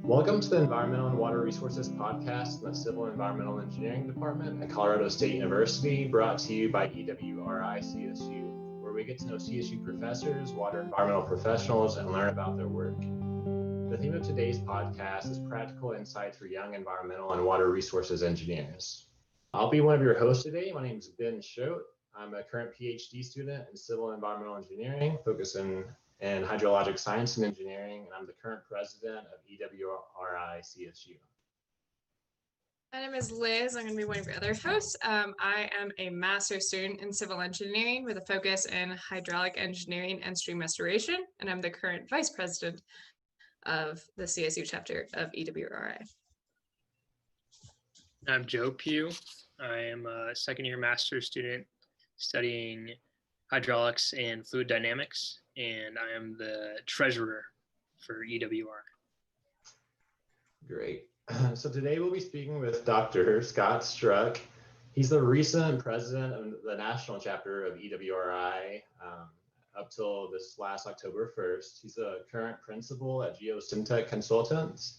Welcome to the Environmental and Water Resources podcast in the Civil and Environmental Engineering Department at Colorado State University, brought to you by EWRI-CSU, where we get to know CSU professors, water environmental professionals, and learn about their work. The theme of today's podcast is practical insights for young environmental and water resources engineers. I'll be one of your hosts today. My name is Ben Schote. I'm a current PhD student in civil and environmental engineering, focusing in hydrologic science and engineering, and I'm the current president of EWRI-CSU. My name is Liz. I'm going to be one of your other hosts. I am a master's student in civil engineering with a focus in hydraulic engineering and stream restoration, and I'm the current vice president of the CSU chapter of EWRI. I'm Joe Pugh. I am a second-year master's student studying hydraulics and fluid dynamics, and I am the treasurer for EWR. Great. So today we'll be speaking with Dr. Scott Struck. He's the recent president of the national chapter of EWRI up till this last October 1st. He's a current principal at Geosyntec Consultants.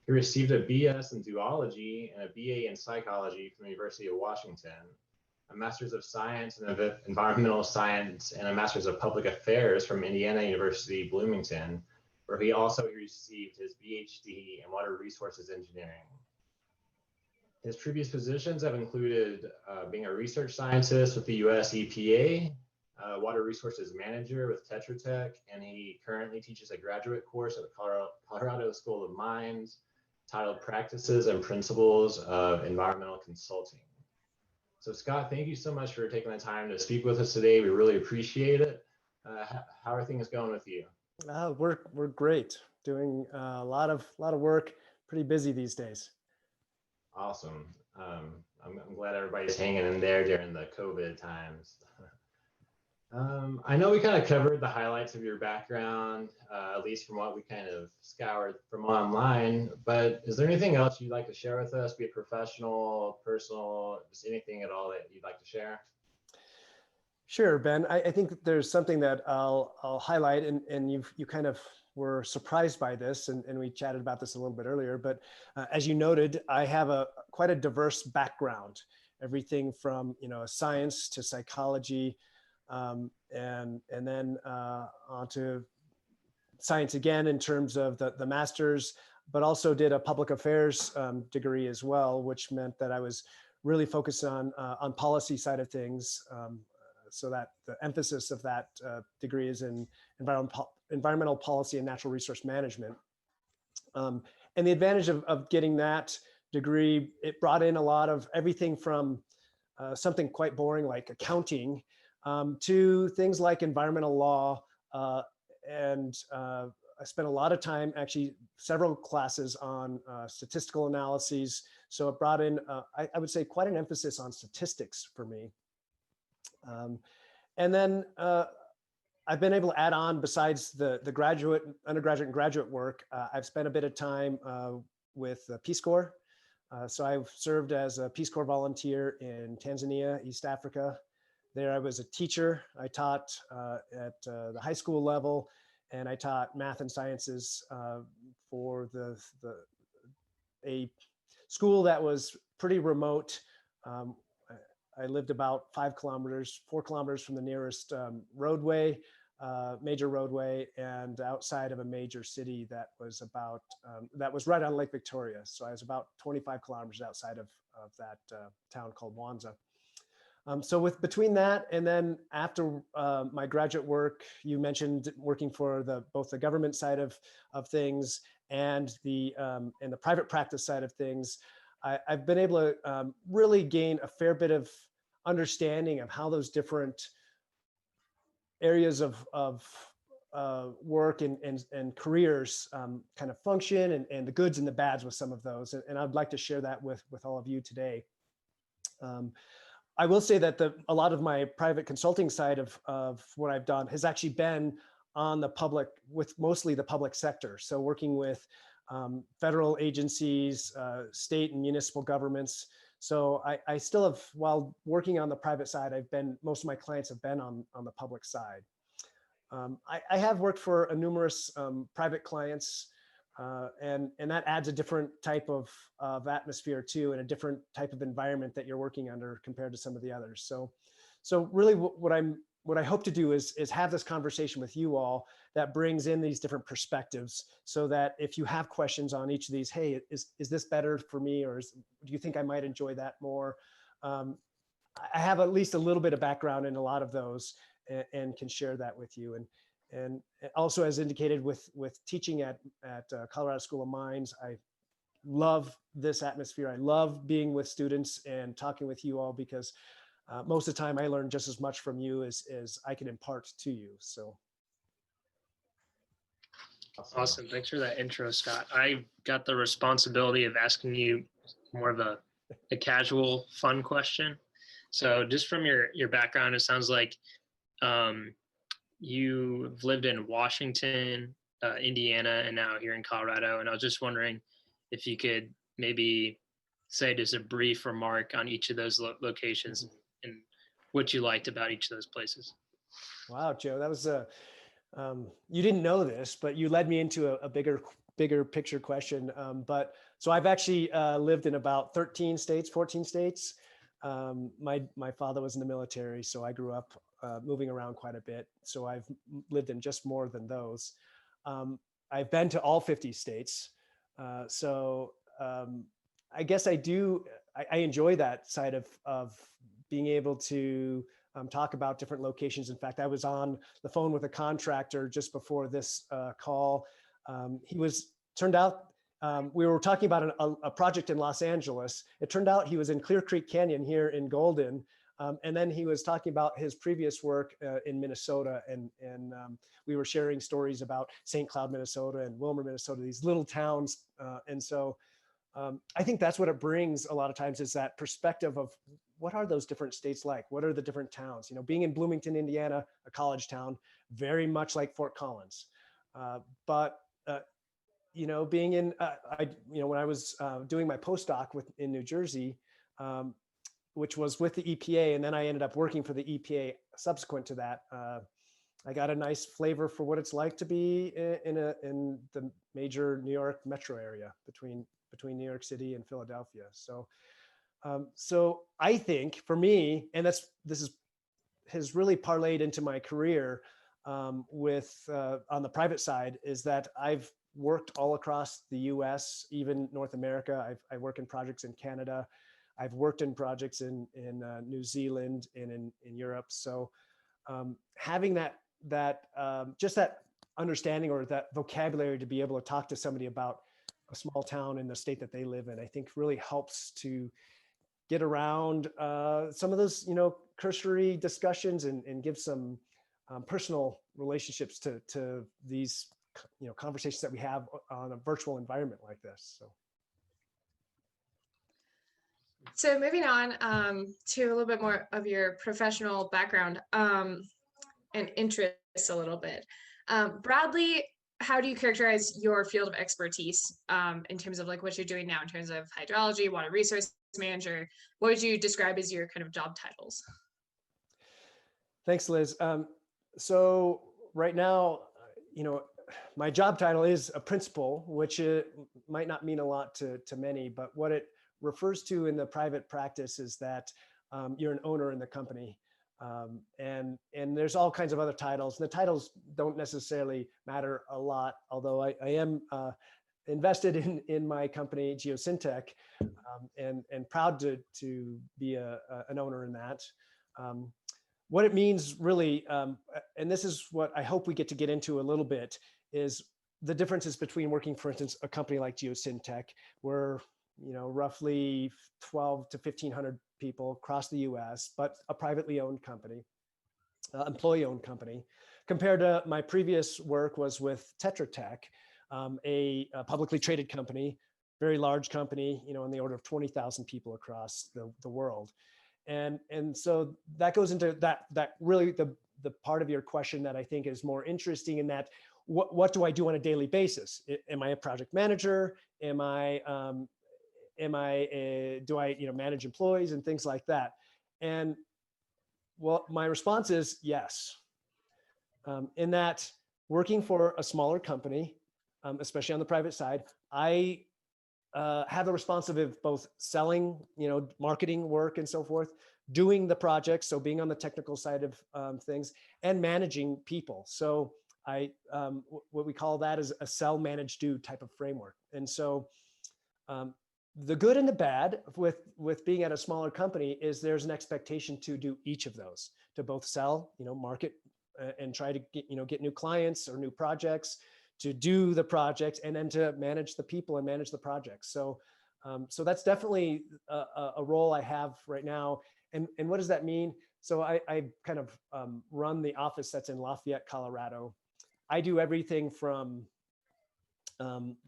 He received a BS in zoology and a BA in psychology from the University of Washington, a Master's of Science in Environmental Science, and a Master's of Public Affairs from Indiana University, Bloomington, where he also received his PhD in Water Resources Engineering. His previous positions have included being a research scientist with the US EPA, Water Resources Manager with Tetra Tech, and he currently teaches a graduate course at the Colorado School of Mines titled Practices and Principles of Environmental Consulting. So Scott, thank you so much for taking the time to speak with us today. We really appreciate it. How are things going with you? We're great. Doing a lot of work. Pretty busy these days. Awesome. I'm glad everybody's hanging in there during the COVID times. I know we kind of covered the highlights of your background, at least from what we kind of scoured from online, but is there anything else you'd like to share with us, be it professional, personal, just anything at all that you'd like to share? Sure, Ben. I think that there's something that I'll highlight, and you kind of were surprised by this, and we chatted about this a little bit earlier, but as you noted, I have quite a diverse background, everything from science to psychology, and then onto science again in terms of the master's, but also did a public affairs degree as well, which meant that I was really focused on policy side of things. So that the emphasis of that degree is in environmental policy and natural resource management. And the advantage of getting that degree, it brought in a lot of everything from something quite boring like accounting to things like environmental law. And I spent a lot of time, actually several classes on statistical analyses. So it brought in, I would say, quite an emphasis on statistics for me. And then I've been able to add on, besides the undergraduate and graduate work, I've spent a bit of time with the Peace Corps. So I've served as a Peace Corps volunteer in Tanzania, East Africa. There I was a teacher. I taught at the high school level, and I taught math and sciences for a school that was pretty remote. I lived about 4 kilometers from the nearest major roadway, and outside of a major city that was right on Lake Victoria. So I was about 25 kilometers outside of that town called Mwanza. So between that and then after my graduate work, you mentioned working for both the government side of things and the private practice side of things. I've been able to really gain a fair bit of understanding of how those different areas of work and careers kind of function, and the goods and the bads with some of those. And I'd like to share that with all of you today. I will say that a lot of my private consulting side of what I've done has actually been on mostly the public sector. So working with federal agencies, state and municipal governments. So I still have, while working on the private side, most of my clients have been on the public side. I have worked for numerous private clients And that adds a different type of atmosphere too, and a different type of environment that you're working under compared to some of the others. So really what I hope to do is have this conversation with you all that brings in these different perspectives, so that if you have questions on each of these, hey, is this better for me, or do you think I might enjoy that more? I have at least a little bit of background in a lot of those, and can share that with you. And also, as indicated with teaching at Colorado School of Mines, I love this atmosphere. I love being with students and talking with you all, because most of the time I learn just as much from you as I can impart to you. So. Awesome. Thanks for that intro, Scott. I got the responsibility of asking you more of a casual, fun question. So just from your background, it sounds like you've lived in Washington, Indiana, and now here in Colorado. And I was just wondering if you could maybe say just a brief remark on each of those locations and what you liked about each of those places. Wow, Joe, that was you didn't know this, but you led me into a bigger picture question. But so I've actually lived in about 14 states. My father was in the military, so I grew up moving around quite a bit. So I've lived in just more than those. I've been to all 50 states. So I guess I enjoy that side of being able to talk about different locations. In fact, I was on the phone with a contractor just before this call. Turned out, we were talking about a project in Los Angeles. It turned out he was in Clear Creek Canyon here in Golden. And then he was talking about his previous work in Minnesota. And we were sharing stories about St. Cloud, Minnesota, and Wilmer, Minnesota, these little towns. And so I think that's what it brings a lot of times, is that perspective of what are those different states like? What are the different towns? You know, being in Bloomington, Indiana, a college town, very much like Fort Collins. You know, being in, when I was doing my postdoc in New Jersey, which was with the EPA, and then I ended up working for the EPA subsequent to that, I got a nice flavor for what it's like to be in the major New York metro area between New York City and Philadelphia. So I think for me, and has really parlayed into my career on the private side, is that I've worked all across the US, even North America. I work in projects in Canada. I've worked in projects in New Zealand and in Europe. So having that just that understanding or that vocabulary to be able to talk to somebody about a small town in the state that they live in, I think really helps to get around some of those, cursory discussions and give some personal relationships to these, conversations that we have on a virtual environment like this. So moving on to a little bit more of your professional background and interests a little bit. Broadly, how do you characterize your field of expertise in terms of like what you're doing now in terms of hydrology, water resource manager? What would you describe as your kind of job titles? Thanks, Liz. So right now, my job title is a principal, which might not mean a lot to many, but what it refers to in the private practice is that you're an owner in the company. And there's all kinds of other titles. And the titles don't necessarily matter a lot, although I am invested in my company, Geosyntec, and proud to be an owner in that. What it means really, and this is what I hope we get into a little bit, is the differences between working, for instance, a company like Geosyntec, where roughly 12 to 1,500 people across the US, but a privately owned company, employee-owned company, compared to my previous work was with Tetra Tech, a publicly traded company, very large company, in the order of 20,000 people across the world. And so that goes into that really the part of your question that I think is more interesting, in that what do I do on a daily basis? Am I a project manager? Do I manage employees and things like that? And well, my response is yes. In that, working for a smaller company, especially on the private side, I have the responsibility of both selling, marketing work and so forth, doing the projects, so being on the technical side of things, and managing people. So what we call that is a sell, manage, do type of framework. And so the good and the bad with being at a smaller company is there's an expectation to do each of those, to both sell, market and try to get new clients or new projects, to do the projects, and then to manage the people and manage the projects. So that's definitely a role I have right now. And what does that mean? So I kind of run the office that's in Lafayette, Colorado. I do everything from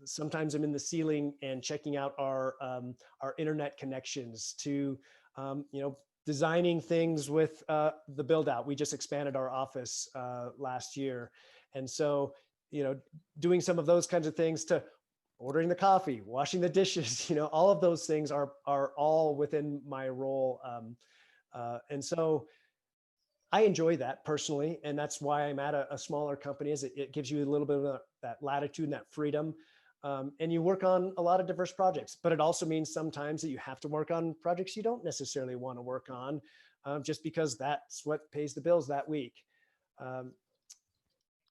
sometimes I'm in the ceiling and checking out our internet connections to designing things with the build out. We just expanded our office last year, and so doing some of those kinds of things, to ordering the coffee, washing the dishes, all of those things are all within my role. And so I enjoy that personally. And that's why I'm at a smaller company, is it gives you a little bit of that latitude and that freedom. And you work on a lot of diverse projects, but it also means sometimes that you have to work on projects you don't necessarily want to work on, just because that's what pays the bills that week.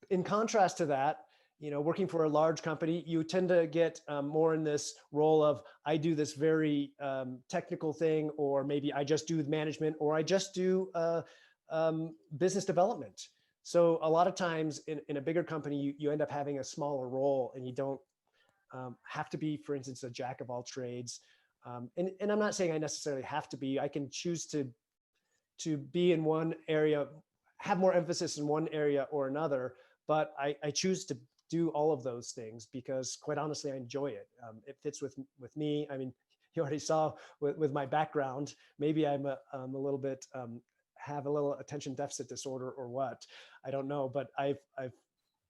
In contrast to that, working for a large company, you tend to get more in this role of, I do this very technical thing, or maybe I just do management, or I just do business development. So a lot of times in a bigger company, you end up having a smaller role, and you don't have to be, for instance, a jack of all trades. And I'm not saying I necessarily have to be. I can choose to be in one area, have more emphasis in one area or another, but I choose to do all of those things because, quite honestly, I enjoy it. It fits with me. I mean, you already saw with my background, maybe I'm a little bit, have a little attention deficit disorder or what, I don't know, but I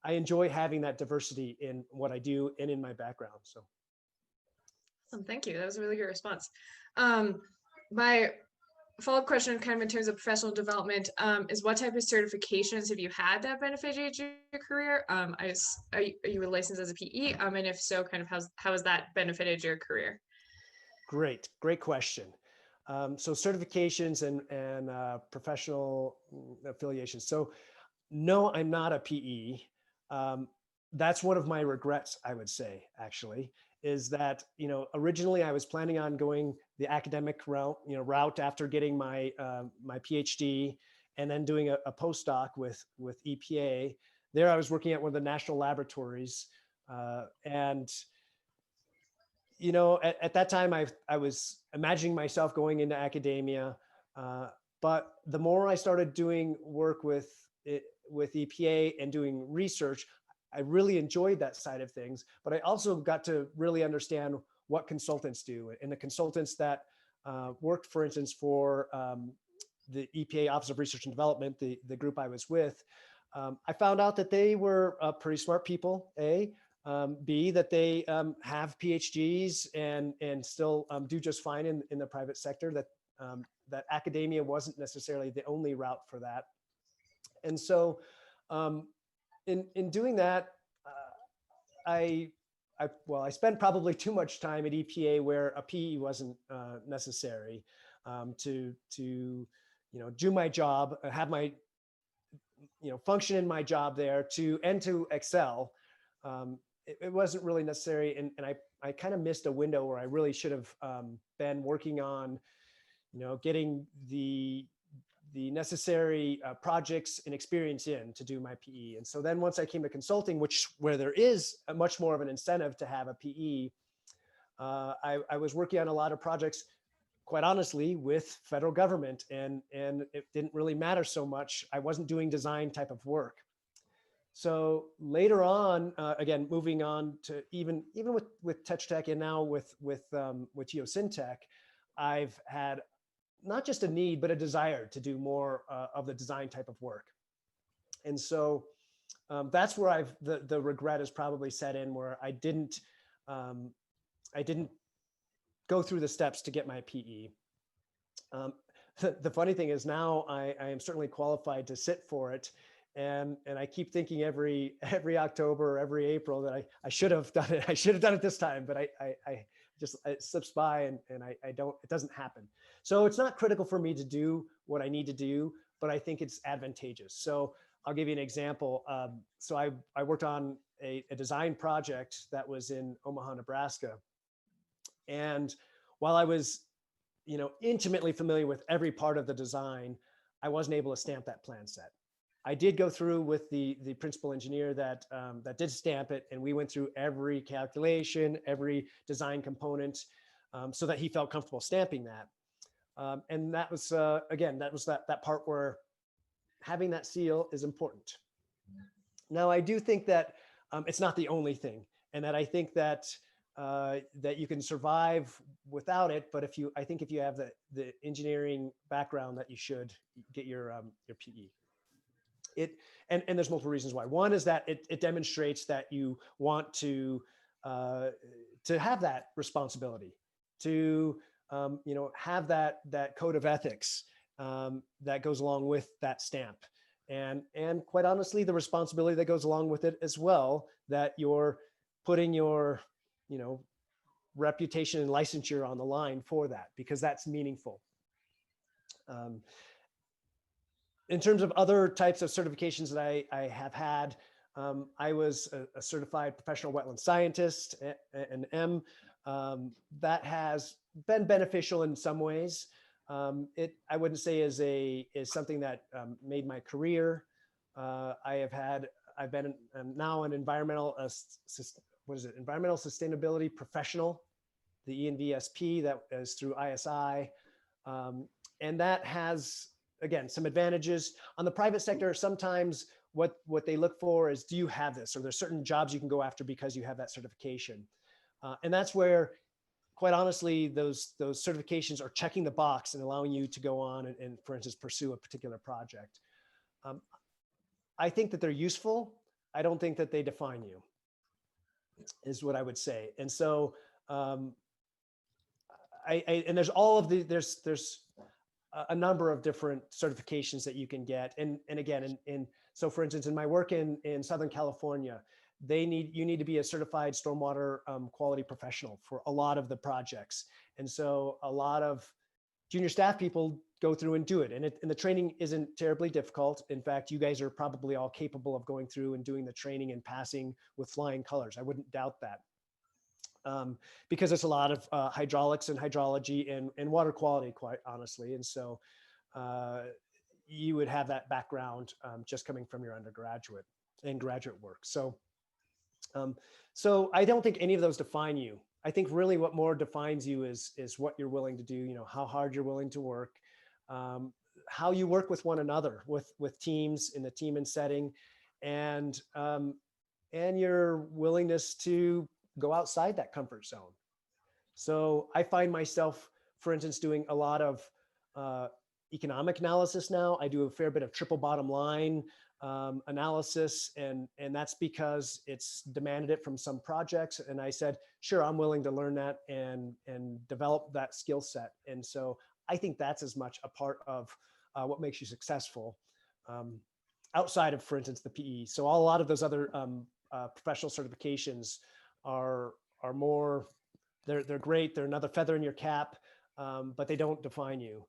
enjoy having that diversity in what I do and in my background. So. Awesome, thank you. That was a really good response. My follow-up question, kind of in terms of professional development, is what type of certifications have you had that benefited your career? Are you licensed as a PE? And if so, kind of how has that benefited your career? Great question. So certifications and professional affiliations. So no, I'm not a PE. That's one of my regrets, I would say, actually, is that, originally I was planning on going the academic route after getting my my PhD, and then doing a postdoc with EPA. There I was working at one of the national laboratories, and at that time I was imagining myself going into academia, but the more I started doing work with EPA and doing research, I really enjoyed that side of things, but I also got to really understand what consultants do. And the consultants that worked, for instance, for the EPA Office of Research and Development, the group I was with, I found out that they were pretty smart people, A, B, that they have PhDs and still do just fine in the private sector, that academia wasn't necessarily the only route for that. And so in doing that, I spent probably too much time at EPA where a PE wasn't necessary to do my job, have my function in my job there and to excel. It wasn't really necessary, and I kind of missed a window where I really should have been working on getting the necessary projects and experience in to do my PE. And so then once I came to consulting, where there is a much more of an incentive to have a PE, I was working on a lot of projects, quite honestly, with federal government, and it didn't really matter so much. I wasn't doing design type of work. So later on, again, moving on to even with Tetra Tech and now with Geosyntec, I've had not just a need, but a desire to do more of the design type of work. And so that's where the regret has probably set in, where I didn't go through the steps to get my PE. The funny thing is now I am certainly qualified to sit for it. And I keep thinking every October or every April that I should have done it. I should have done it this time, but I just, it slips by and I don't, it doesn't happen. So it's not critical for me to do what I need to do, but I think it's advantageous. So I'll give you an example. So I worked on a design project that was in Omaha, Nebraska. And while I was, intimately familiar with every part of the design, I wasn't able to stamp that plan set. I did go through with the principal engineer that did stamp it, and we went through every calculation, every design component, so that he felt comfortable stamping that. And that was again, that was that part where having that seal is important. Now, I do think that it's not the only thing, and that I think that that you can survive without it. But I think if you have the engineering background, that you should get your PE. And there's multiple reasons why. One is that it demonstrates that you want to have that responsibility, to have that code of ethics that goes along with that stamp, and quite honestly, the responsibility that goes along with it as well, that you're putting your reputation and licensure on the line for that, because that's meaningful. In terms of other types of certifications that I have had, I was a certified professional wetland scientist, an M. That has been beneficial in some ways. I wouldn't say is something that made my career. I've been now an environmental environmental sustainability professional, the ENVSP, that is through ISI, and that has, again, some advantages. On the private sector, sometimes what they look for is, do you have this? Or there's certain jobs you can go after because you have that certification. And that's where, quite honestly, those certifications are checking the box and allowing you to go on and for instance, pursue a particular project. I think that they're useful. I don't think that they define you, is what I would say. And so and there's there's a number of different certifications that you can get. And again, so for instance, in my work in Southern California, you need to be a certified stormwater quality professional for a lot of the projects. And so a lot of junior staff people go through and do it. And the training isn't terribly difficult. In fact, you guys are probably all capable of going through and doing the training and passing with flying colors. I wouldn't doubt that. Because it's a lot of hydraulics and hydrology and water quality, quite honestly. And so you would have that background just coming from your undergraduate and graduate work. So I don't think any of those define you. I think really what more defines you is what you're willing to do, how hard you're willing to work, how you work with one another, with teams in the team and setting, and your willingness to go outside that comfort zone. So I find myself, for instance, doing a lot of economic analysis now. I do a fair bit of triple bottom line analysis, and that's because it's demanded it from some projects. And I said, sure, I'm willing to learn that and develop that skill set. And so I think that's as much a part of what makes you successful outside of, for instance, the PE. So a lot of those other professional certifications are more, they're great. They're another feather in your cap, but they don't define you.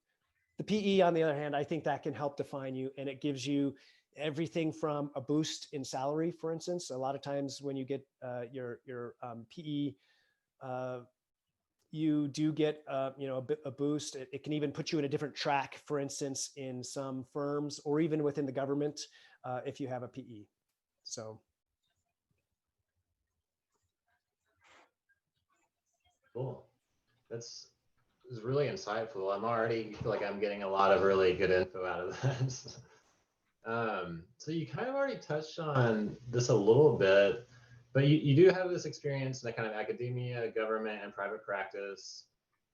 The PE, on the other hand, I think that can help define you, and it gives you everything from a boost in salary, for instance. A lot of times when you get your PE, you do get a boost. It can even put you in a different track, for instance, in some firms or even within the government if you have a PE. So. Cool. This is really insightful. I'm already feel like I'm getting a lot of really good info out of this. So you kind of already touched on this a little bit, but you do have this experience in the kind of academia, government, and private practice.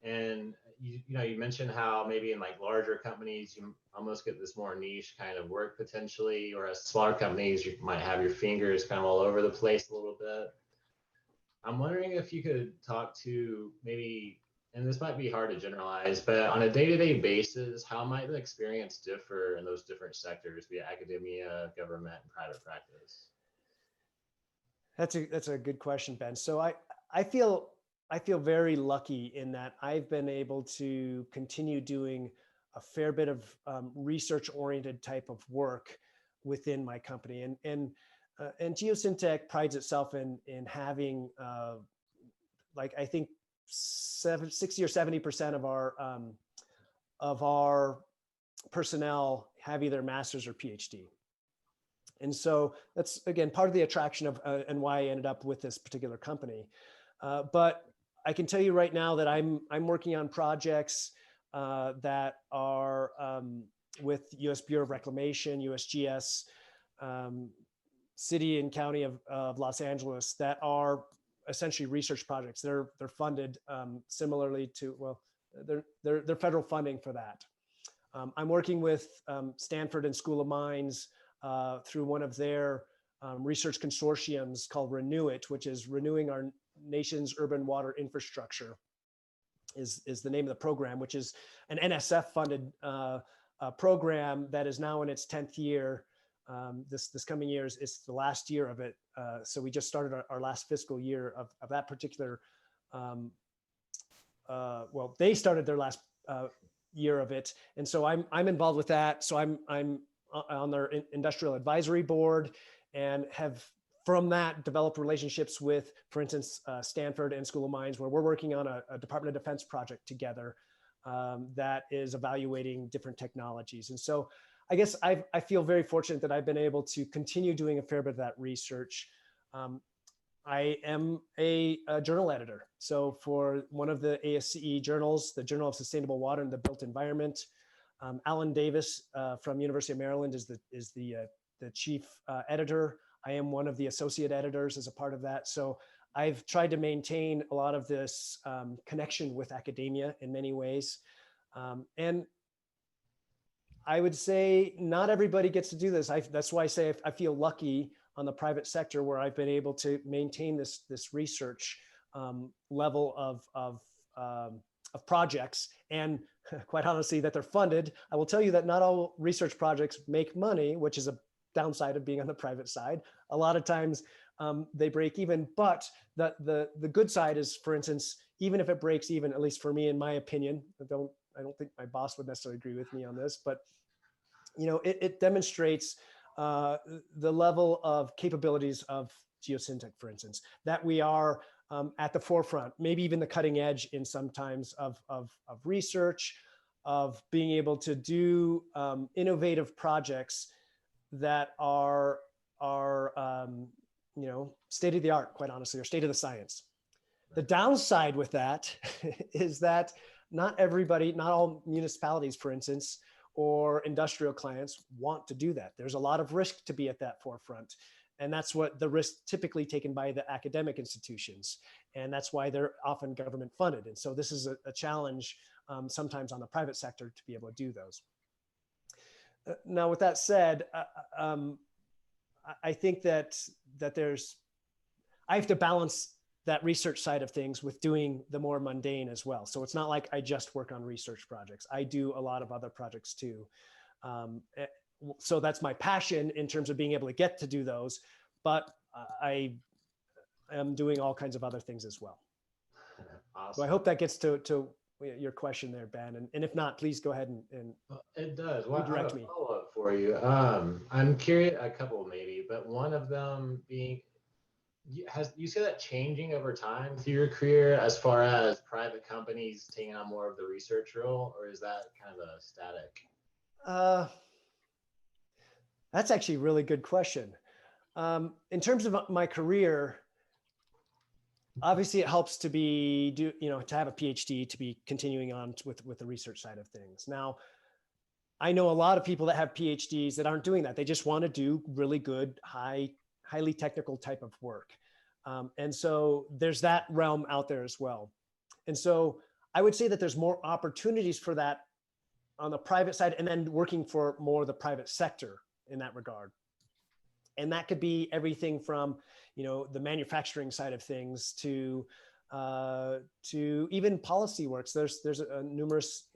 And you mentioned how maybe in like larger companies, you almost get this more niche kind of work potentially, or as smaller companies, you might have your fingers kind of all over the place a little bit. I'm wondering if you could talk to maybe and this might be hard to generalize, but on a day-to-day basis, how might the experience differ in those different sectors, be it academia, government, and private practice? That's a good question, Ben. So I feel very lucky in that I've been able to continue doing a fair bit of research-oriented type of work within my company, and Geosyntec prides itself in having like I think 60 or 70% of our personnel have either master's or PhD. And so that's, again, part of the attraction of and why I ended up with this particular company. But I can tell you right now that I'm working on projects that are with US Bureau of Reclamation, USGS, City and County of Los Angeles, that are essentially research projects. They're funded similarly to, well, they're federal funding for that. I'm working with Stanford and School of Mines through one of their research consortiums called Renew It, which is Renewing Our Nation's Urban Water Infrastructure, is the name of the program, which is an NSF funded program that is now in its 10th year. This coming year is the last year of it. So we just started our last fiscal year of that particular, well, they started their last year of it. And so I'm involved with that. So I'm on their industrial advisory board, and have from that developed relationships with, for instance, Stanford and School of Mines, where we're working on a Department of Defense project together that is evaluating different technologies. And so I guess I feel very fortunate that I've been able to continue doing a fair bit of that research. I am a journal editor. So for one of the ASCE journals, the Journal of Sustainable Water and the Built Environment, Alan Davis from University of Maryland is the chief editor. I am one of the associate editors as a part of that. So I've tried to maintain a lot of this connection with academia in many ways. And I would say not everybody gets to do this. That's why I say I feel lucky on the private sector, where I've been able to maintain this research level of projects, and quite honestly, that they're funded. I will tell you that not all research projects make money, which is a downside of being on the private side. A lot of times they break even, but the good side is, for instance, even if it breaks even, at least for me, in my opinion, I don't think my boss would necessarily agree with me on this, but it demonstrates the level of capabilities of Geosyntec, for instance, that we are at the forefront, maybe even the cutting edge in sometimes of research, of being able to do innovative projects that are state of the art, quite honestly, or state of the science. The downside with that is that not all municipalities, for instance, or industrial clients want to do that. There's a lot of risk to be at that forefront. And that's what the risk typically taken by the academic institutions. And that's why they're often government funded. And so this is a challenge sometimes on the private sector to be able to do those. Now, with that said, I think that I have to balance that research side of things with doing the more mundane as well. So it's not like I just work on research projects. I do a lot of other projects too. So that's my passion in terms of being able to get to do those, but I am doing all kinds of other things as well. Awesome. So I hope that gets to your question there, Ben. And if not, please go ahead and it does. Redirect me. Follow-up for you. I'm curious, a couple maybe, but one of them being, you see that changing over time through your career as far as private companies taking on more of the research role, or is that kind of a static? That's actually a really good question. In terms of my career, obviously it helps to to have a PhD, to be continuing on with the research side of things. Now, I know a lot of people that have PhDs that aren't doing that. They just want to do really good, highly technical type of work. And so there's that realm out there as well. And so I would say that there's more opportunities for that on the private side, and then working for more of the private sector in that regard. And that could be everything from, the manufacturing side of things to to even policy works. There's numerous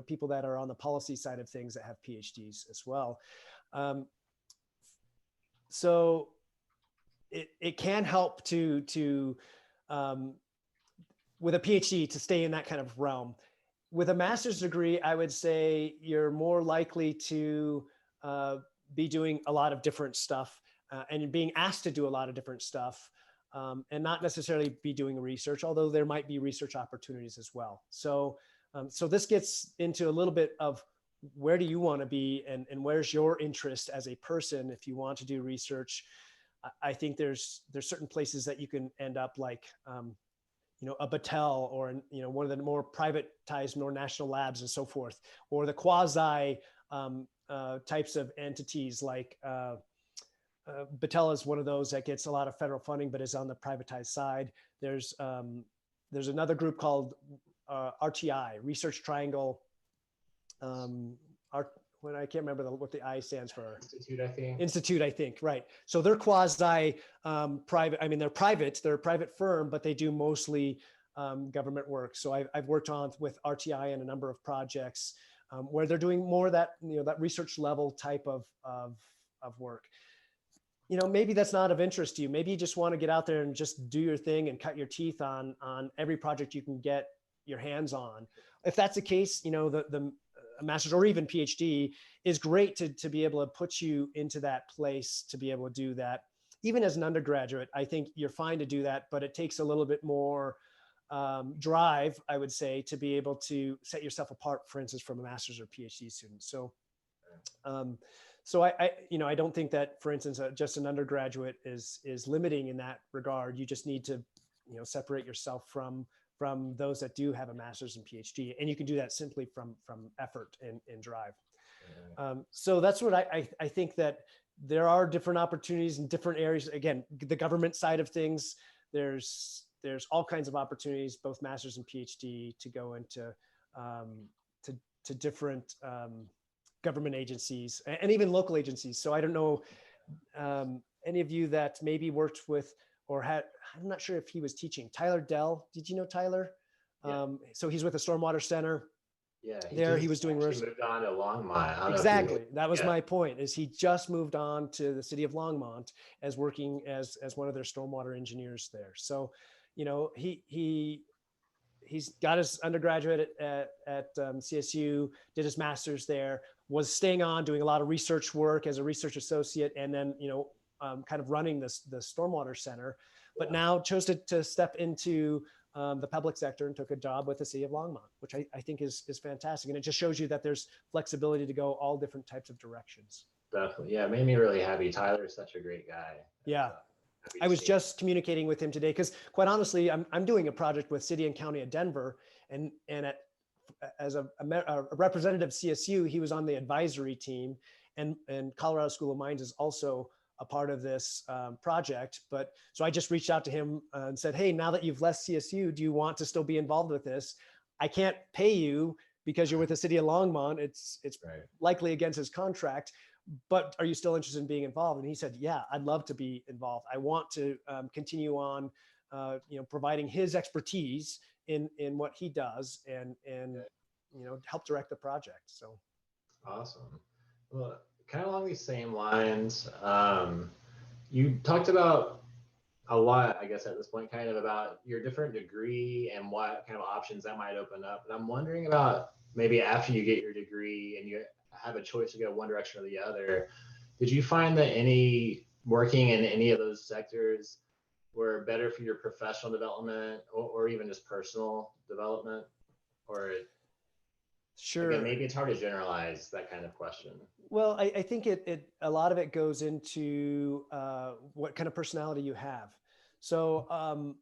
people that are on the policy side of things that have PhDs as well. So it can help to with a PhD to stay in that kind of realm. With a master's degree, I would say you're more likely to be doing a lot of different stuff and being asked to do a lot of different stuff, and not necessarily be doing research, although there might be research opportunities as well. So, so this gets into a little bit of where do you want to be, and where's your interest as a person if you want to do research. I think there's certain places that you can end up, like a Battelle, or one of the more privatized, more national labs and so forth, or the quasi types of entities like Battelle is one of those that gets a lot of federal funding but is on the privatized side. There's another group called RTI, Research Triangle. When I can't remember what the I stands for. Institute, I think, right. So they're quasi private. I mean, they're private. They're a private firm, but they do mostly government work. So I've worked on with RTI in a number of projects where they're doing more of that, that research level type of work. Maybe that's not of interest to you. Maybe you just want to get out there and just do your thing and cut your teeth on every project you can get your hands on. If that's the case, the master's or even PhD is great to be able to put you into that place to be able to do that. Even as an undergraduate, I think you're fine to do that, but it takes a little bit more drive, I would say, to be able to set yourself apart, for instance, from a master's or PhD student. So, so I don't think that, for instance, just an undergraduate is limiting in that regard. You just need to, separate yourself from those that do have a master's and PhD, and you can do that simply from effort and drive. So that's what I think, that there are different opportunities in different areas. Again, the government side of things, there's all kinds of opportunities, both master's and PhD, to go into to different government agencies and even local agencies. So I don't know any of you that maybe worked with or had, I'm not sure if he was teaching, Tyler Dell. Did you know Tyler? Yeah. So he's with the Stormwater Center. Yeah, he was doing moved on to Longmont. Exactly. That was my point, is he just moved on to the city of Longmont as working as one of their stormwater engineers there. So, he's got his undergraduate at CSU, did his master's there, was staying on doing a lot of research work as a research associate, and then kind of running the Stormwater Center, but now chose to step into the public sector and took a job with the city of Longmont, which I think is fantastic. And it just shows you that there's flexibility to go all different types of directions. Definitely. Yeah, it made me really happy. Tyler is such a great guy. Yeah. I was just communicating with him today because, quite honestly, I'm doing a project with City and County of Denver, and as a representative of CSU, he was on the advisory team, and Colorado School of Mines is also a part of this project. But so I just reached out to him and said, hey, now that you've left CSU, do you want to still be involved with this? I can't pay you because you're with the city of Longmont. It's right. Likely against his contract, but are you still interested in being involved? And he said, yeah, I'd love to be involved. I want to continue on, providing his expertise in what he does and help direct the project. So awesome. Well, kind of along these same lines, you talked about a lot, I guess, at this point, kind of about your different degree and what kind of options that might open up. And I'm wondering about maybe after you get your degree and you have a choice to go one direction or the other, did you find that working in any of those sectors were better for your professional development or even just personal development? Or sure, again, maybe it's hard to generalize that kind of question. Well, I think a lot of it goes into what kind of personality you have. So,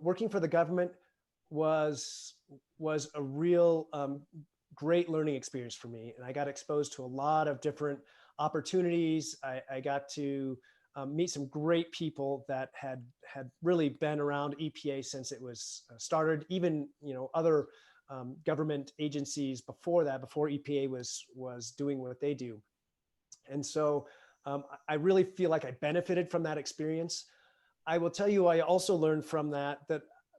working for the government was a real great learning experience for me. And I got exposed to a lot of different opportunities. I got to meet some great people that had really been around EPA since it was started, even, other government agencies before EPA was doing what they do. And so I really feel like I benefited from that experience. I will tell you, I also learned from that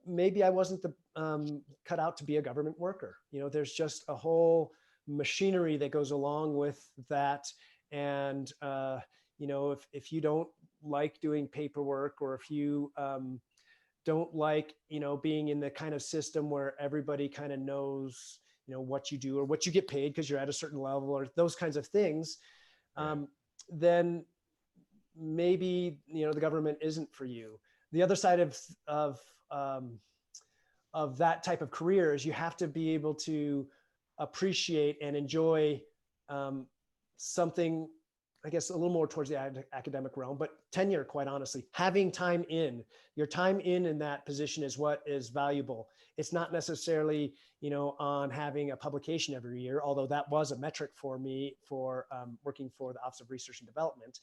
maybe I wasn't cut out to be a government worker. There's just a whole machinery that goes along with that. And, if you don't like doing paperwork, or if you don't like, being in the kind of system where everybody kind of knows, what you do or what you get paid because you're at a certain level, or those kinds of things, then maybe, the government isn't for you. The other side of that type of career is you have to be able to appreciate and enjoy something, I guess, a little more towards the academic realm, but tenure, quite honestly, having your time in that position is what is valuable. It's not necessarily, on having a publication every year, although that was a metric for me for working for the Office of Research and Development.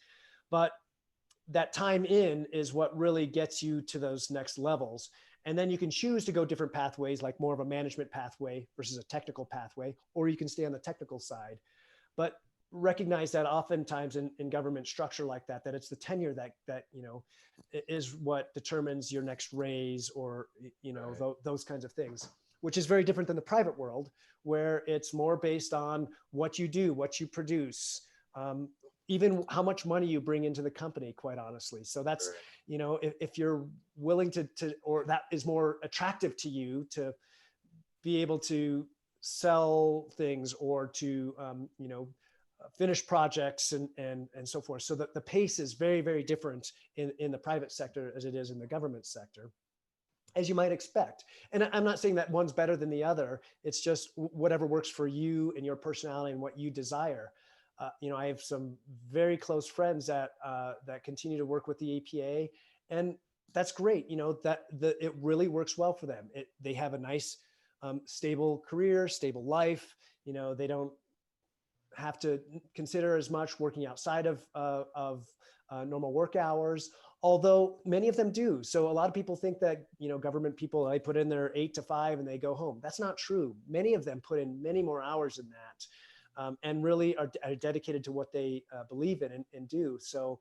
But that time in is what really gets you to those next levels. And then you can choose to go different pathways, like more of a management pathway versus a technical pathway, or you can stay on the technical side. But recognize that oftentimes in government structure like that it's the tenure that is what determines your next raise, or those kinds of things, which is very different than the private world, where it's more based on what you do, what you produce, even how much money you bring into the company, quite honestly. So that's, if you're willing to, or that is more attractive to you, to be able to sell things, or to, finish projects and so forth. So that the pace is very, very different in the private sector as it is in the government sector, as you might expect. And I'm not saying that one's better than the other. It's just whatever works for you and your personality and what you desire. I have some very close friends that continue to work with the APA, and that's great. It really works well for them. They have a nice, stable career, stable life. They don't have to consider as much working outside of normal work hours, although many of them do. So a lot of people think that, government people, they put in their 8 to 5 and they go home. That's not true. Many of them put in many more hours than that. And really are dedicated to what they believe in and do. So,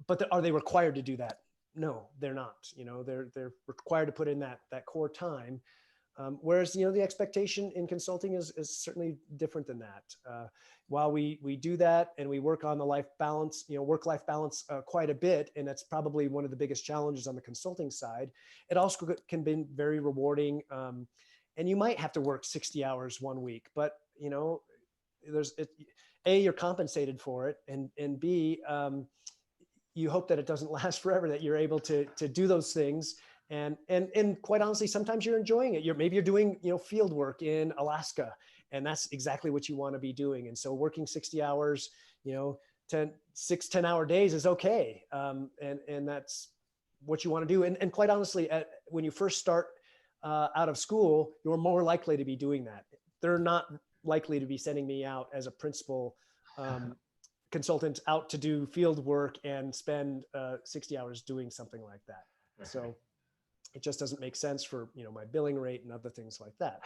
but are they required to do that? No, they're not. They're required to put in that core time. Whereas, the expectation in consulting is certainly different than that. While we do that and we work on the life balance, work-life balance quite a bit, and that's probably one of the biggest challenges on the consulting side, it also can be very rewarding. And you might have to work 60 hours one week, but, you're compensated for it, and B, you hope that it doesn't last forever, that you're able to do those things. And quite honestly, sometimes you're enjoying it. Maybe you're doing, field work in Alaska, and that's exactly what you want to be doing. And so working 60 hours, 10-hour days is okay. And that's what you want to do. And quite honestly, when you first start out of school, you're more likely to be doing that. They're not likely to be sending me out as a principal consultant out to do field work and spend 60 hours doing something like that. So it just doesn't make sense for, my billing rate and other things like that.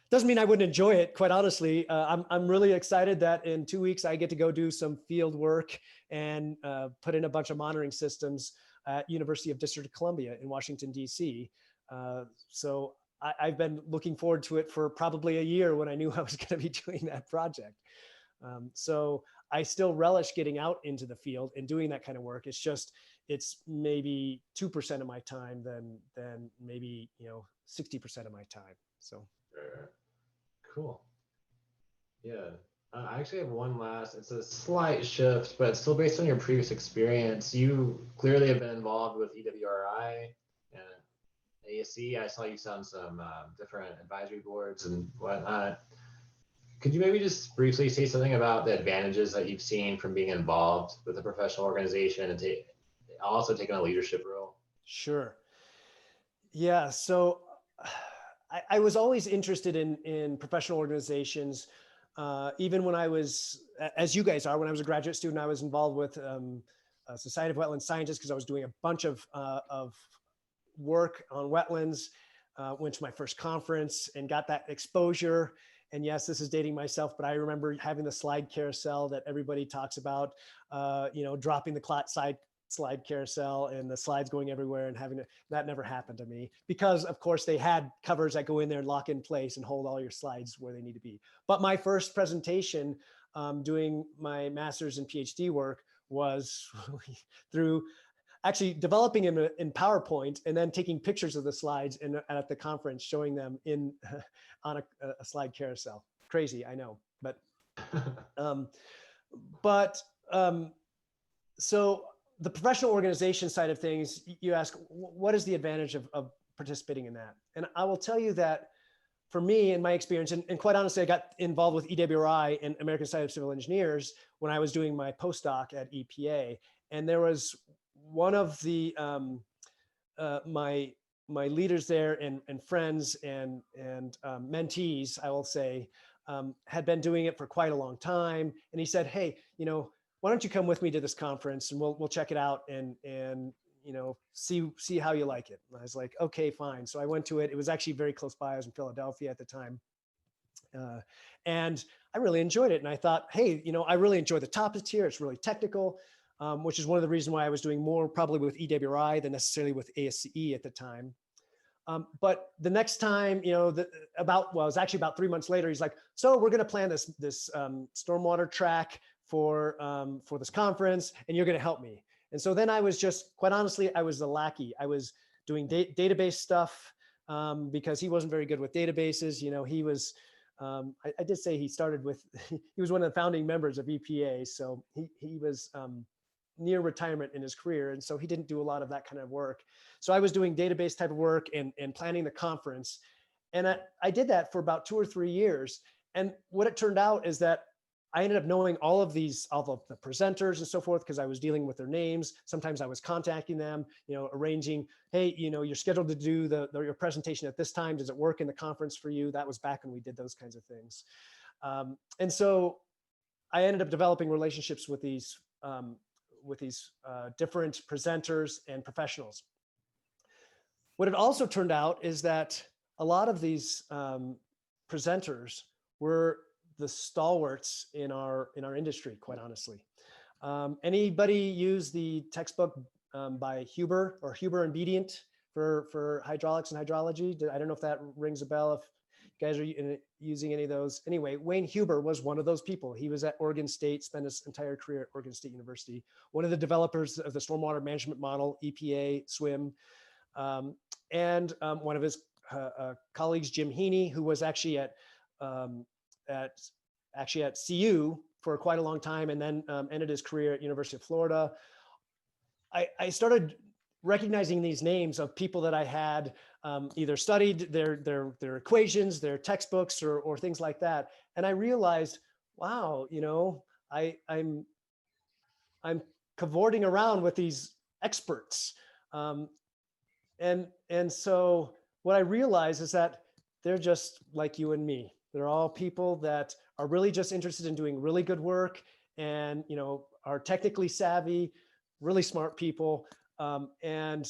Doesn't mean I wouldn't enjoy it. Quite honestly, I'm really excited that in 2 weeks I get to go do some field work and put in a bunch of monitoring systems at University of District of Columbia in Washington, DC. So I've been looking forward to it for probably a year when I knew I was going to be doing that project. So I still relish getting out into the field and doing that kind of work. It's maybe 2% of my time than maybe, 60% of my time. So. Cool. Yeah. I actually have one last, it's a slight shift, but still based on your previous experience, you clearly have been involved with EWRI and ASE. I saw you on some different advisory boards and whatnot. Could you maybe just briefly say something about the advantages that you've seen from being involved with a professional organization and also taking a leadership role? Sure. Yeah. So I was always interested in professional organizations. Even when I was, as you guys are, when I was a graduate student, I was involved with Society of Wetland Scientists because I was doing a bunch of work on wetlands. Went to my first conference and got that exposure. And yes, this is dating myself, but I remember having the slide carousel that everybody talks about, dropping the slide carousel and the slides going everywhere and that never happened to me, because of course they had covers that go in there and lock in place and hold all your slides where they need to be. But my first presentation doing my master's and PhD work was through actually developing them in PowerPoint and then taking pictures of the slides at the conference, showing them on a slide carousel. Crazy, I know, so the professional organization side of things, you ask, what is the advantage of participating in that? And I will tell you that for me, in my experience, and quite honestly, I got involved with EWRI and American Society of Civil Engineers when I was doing my postdoc at EPA. And there was one of the, my leaders there and friends and mentees, I will say, had been doing it for quite a long time. And he said, hey, why don't you come with me to this conference and we'll check it out and see how you like it. And I was like, okay, fine. So I went to it. It was actually very close by. I was in Philadelphia at the time. And I really enjoyed it. And I thought, hey, I really enjoy the topics here. It's really technical, which is one of the reasons why I was doing more probably with EWRI than necessarily with ASCE at the time. But the next time, it was actually about 3 months later, he's like, so we're going to plan this stormwater track for this conference, and you're going to help me. And so then I was just, quite honestly, I was the lackey. I was doing database stuff because he wasn't very good with databases. He was, I did say he started with, he was one of the founding members of EPA. So he was near retirement in his career. And so he didn't do a lot of that kind of work. So I was doing database type of work and planning the conference. And I did that for about 2 or 3 years. And what it turned out is that I ended up knowing all of the presenters and so forth, because I was dealing with their names. Sometimes I was contacting them, arranging, hey, you're scheduled to do your presentation at this time. Does it work in the conference for you? That was back when we did those kinds of things. And so I ended up developing relationships with these different presenters and professionals. What it also turned out is that a lot of these presenters were the stalwarts in our industry, quite honestly. Anybody use the textbook by Huber and Bedient for hydraulics and hydrology? I don't know if that rings a bell, if you guys are using any of those. Anyway, Wayne Huber was one of those people. He was at Oregon State, spent his entire career at Oregon State University, one of the developers of the stormwater management model, EPA, SWIM, and one of his colleagues, Jim Heaney, who was actually at CU for quite a long time, and then ended his career at University of Florida. I started recognizing these names of people that I had either studied their equations, their textbooks, or things like that, and I realized, wow, I'm cavorting around with these experts, and so what I realized is that they're just like you and me. They're all people that are really just interested in doing really good work and, are technically savvy, really smart people. And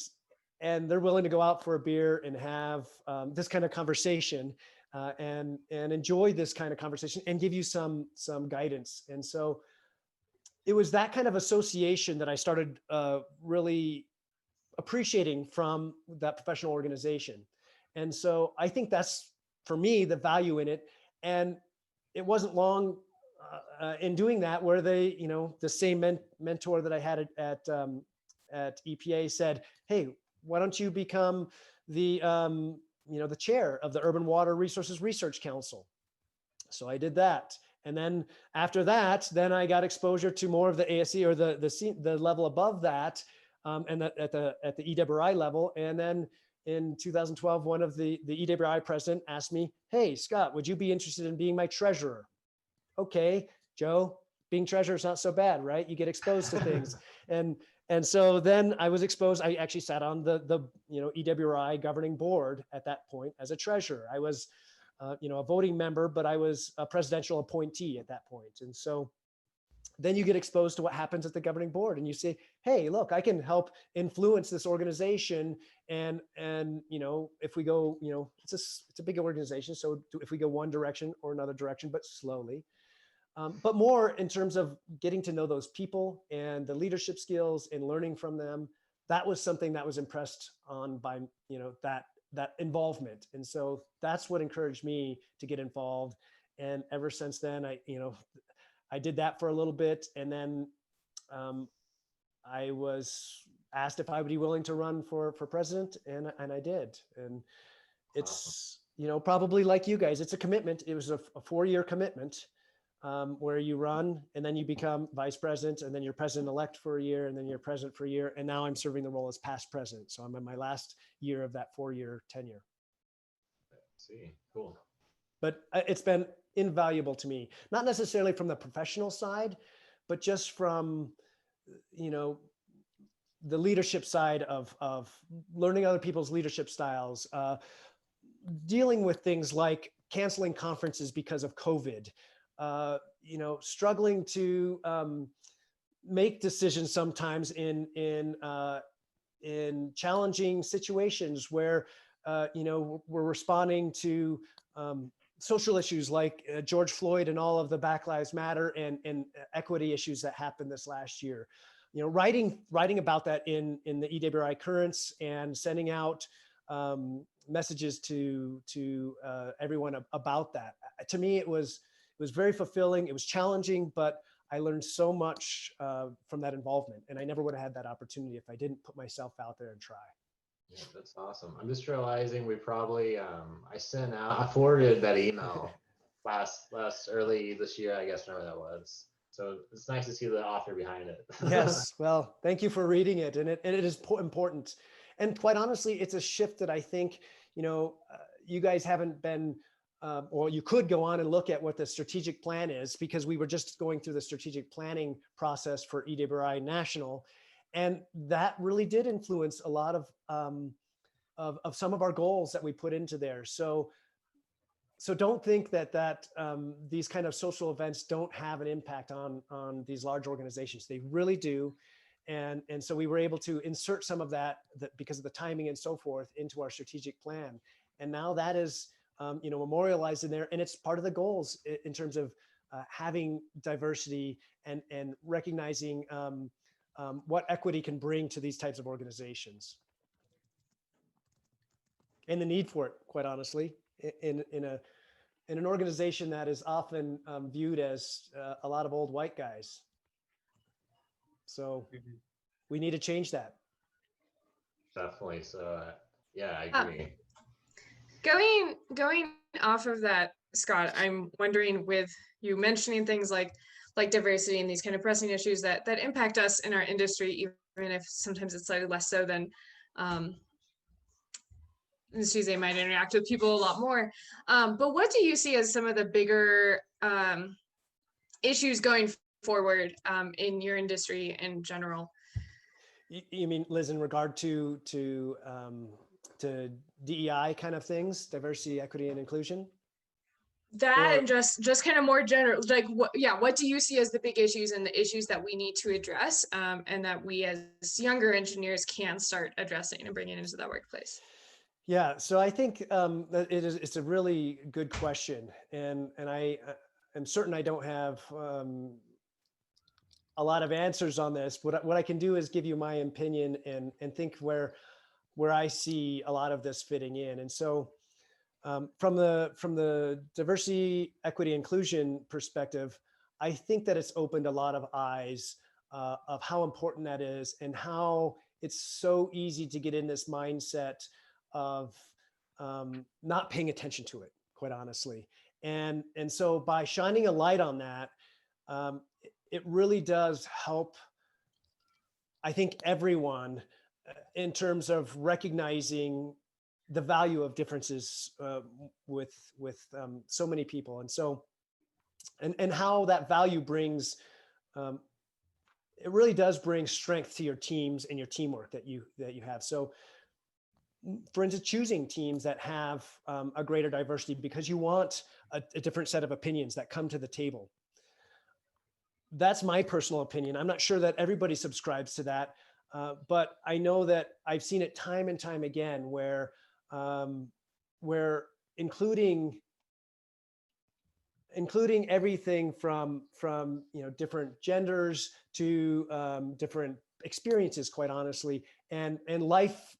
they're willing to go out for a beer and have this kind of conversation and enjoy this kind of conversation and give you some guidance. And so it was that kind of association that I started really appreciating from that professional organization. And so I think that's, for me, the value in it. And it wasn't long in doing that where they, the same mentor that I had at EPA said, hey, why don't you become the, the chair of the Urban Water Resources Research Council? So I did that. And then after that, then I got exposure to more of the ASE or the level above that, and at the EWRI level. And then in 2012, one of the EWRI president asked me, hey, Scott, would you be interested in being my treasurer? Okay, Joe, being treasurer is not so bad, right? You get exposed to things. And so then I was exposed. I actually sat on the EWRI governing board at that point as a treasurer. I was a voting member, but I was a presidential appointee at that point. And so then you get exposed to what happens at the governing board and you say, hey, look, I can help influence this organization. And if we go, it's a big organization. So if we go one direction or another direction, but slowly, but more in terms of getting to know those people and the leadership skills and learning from them. That was something that was impressed on by, that involvement. And so that's what encouraged me to get involved. And ever since then, I did that for a little bit. And then I was asked if I would be willing to run for president, and I did. And it's, probably like you guys, it's a commitment. It was a 4-year commitment where you run and then you become vice president, and then you're president-elect for a year, and then you're president for a year. And now I'm serving the role as past president. So I'm in my last year of that 4-year tenure. See, cool. But it's been invaluable to me, not necessarily from the professional side, but just from, the leadership side of learning other people's leadership styles, dealing with things like canceling conferences because of COVID, struggling to make decisions sometimes in challenging situations where, we're responding to social issues like George Floyd and all of the Black Lives Matter and equity issues that happened this last year. Writing about that in the EWRI Currents and sending out messages to everyone about that. To me, it was very fulfilling. It was challenging, but I learned so much from that involvement, and I never would have had that opportunity if I didn't put myself out there and try. Yeah, that's awesome. I'm just realizing we probably I forwarded that email last early this year, I guess, whenever that was. So it's nice to see the author behind it. Yes. Well, thank you for reading it. And it is important. And quite honestly, it's a shift that I think, you guys haven't been, or you could go on and look at what the strategic plan is, because we were just going through the strategic planning process for EWRI National. And that really did influence a lot of some of our goals that we put into there. So don't think that these kind of social events don't have an impact on these large organizations. They really do. And so we were able to insert some of that because of the timing and so forth into our strategic plan. And now that is, memorialized in there, and it's part of the goals in terms of having diversity and recognizing what equity can bring to these types of organizations. And the need for it, quite honestly, in an organization that is often viewed as a lot of old white guys. So we need to change that. Definitely. So yeah, I agree. Going off of that, Scott, I'm wondering, with you mentioning things like diversity and these kind of pressing issues that impact us in our industry, even if sometimes it's slightly less so than industries, they might interact with people a lot more. But what do you see as some of the bigger issues going forward in your industry in general? You mean, Liz, in regard to DEI kind of things, diversity, equity, and inclusion? That, and just kind of more general, like what do you see as the big issues and the issues that we need to address, and that we as younger engineers can start addressing and bringing into that workplace? Yeah, so I think that it's a really good question, and I am certain I don't have a lot of answers on this. What I can do is give you my opinion and think where I see a lot of this fitting in. And so from the diversity, equity, inclusion perspective, I think that it's opened a lot of eyes of how important that is, and how it's so easy to get in this mindset of not paying attention to it, quite honestly. And so by shining a light on that, it really does help, I think, everyone in terms of recognizing the value of differences with so many people. And so, and how that value brings, it really does bring strength to your teams and your teamwork that you have. So for instance, choosing teams that have a greater diversity because you want a different set of opinions that come to the table. That's my personal opinion. I'm not sure that everybody subscribes to that, but I know that I've seen it time and time again where including including everything from different genders to different experiences, quite honestly, and life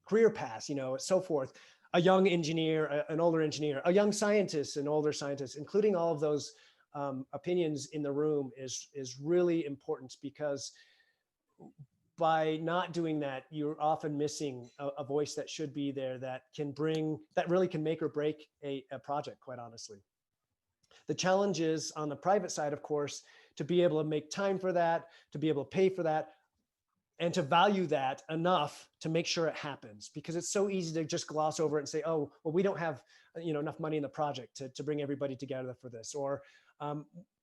career paths, so forth. A young engineer, an older engineer, a young scientist, an older scientist, including all of those opinions in the room is really important, because by not doing that, you're often missing a voice that should be there, that really can make or break a project, quite honestly. The challenge is on the private side, of course, to be able to make time for that, to be able to pay for that, and to value that enough to make sure it happens, because it's so easy to just gloss over it and say, oh, well, we don't have enough money in the project to bring everybody together for this, or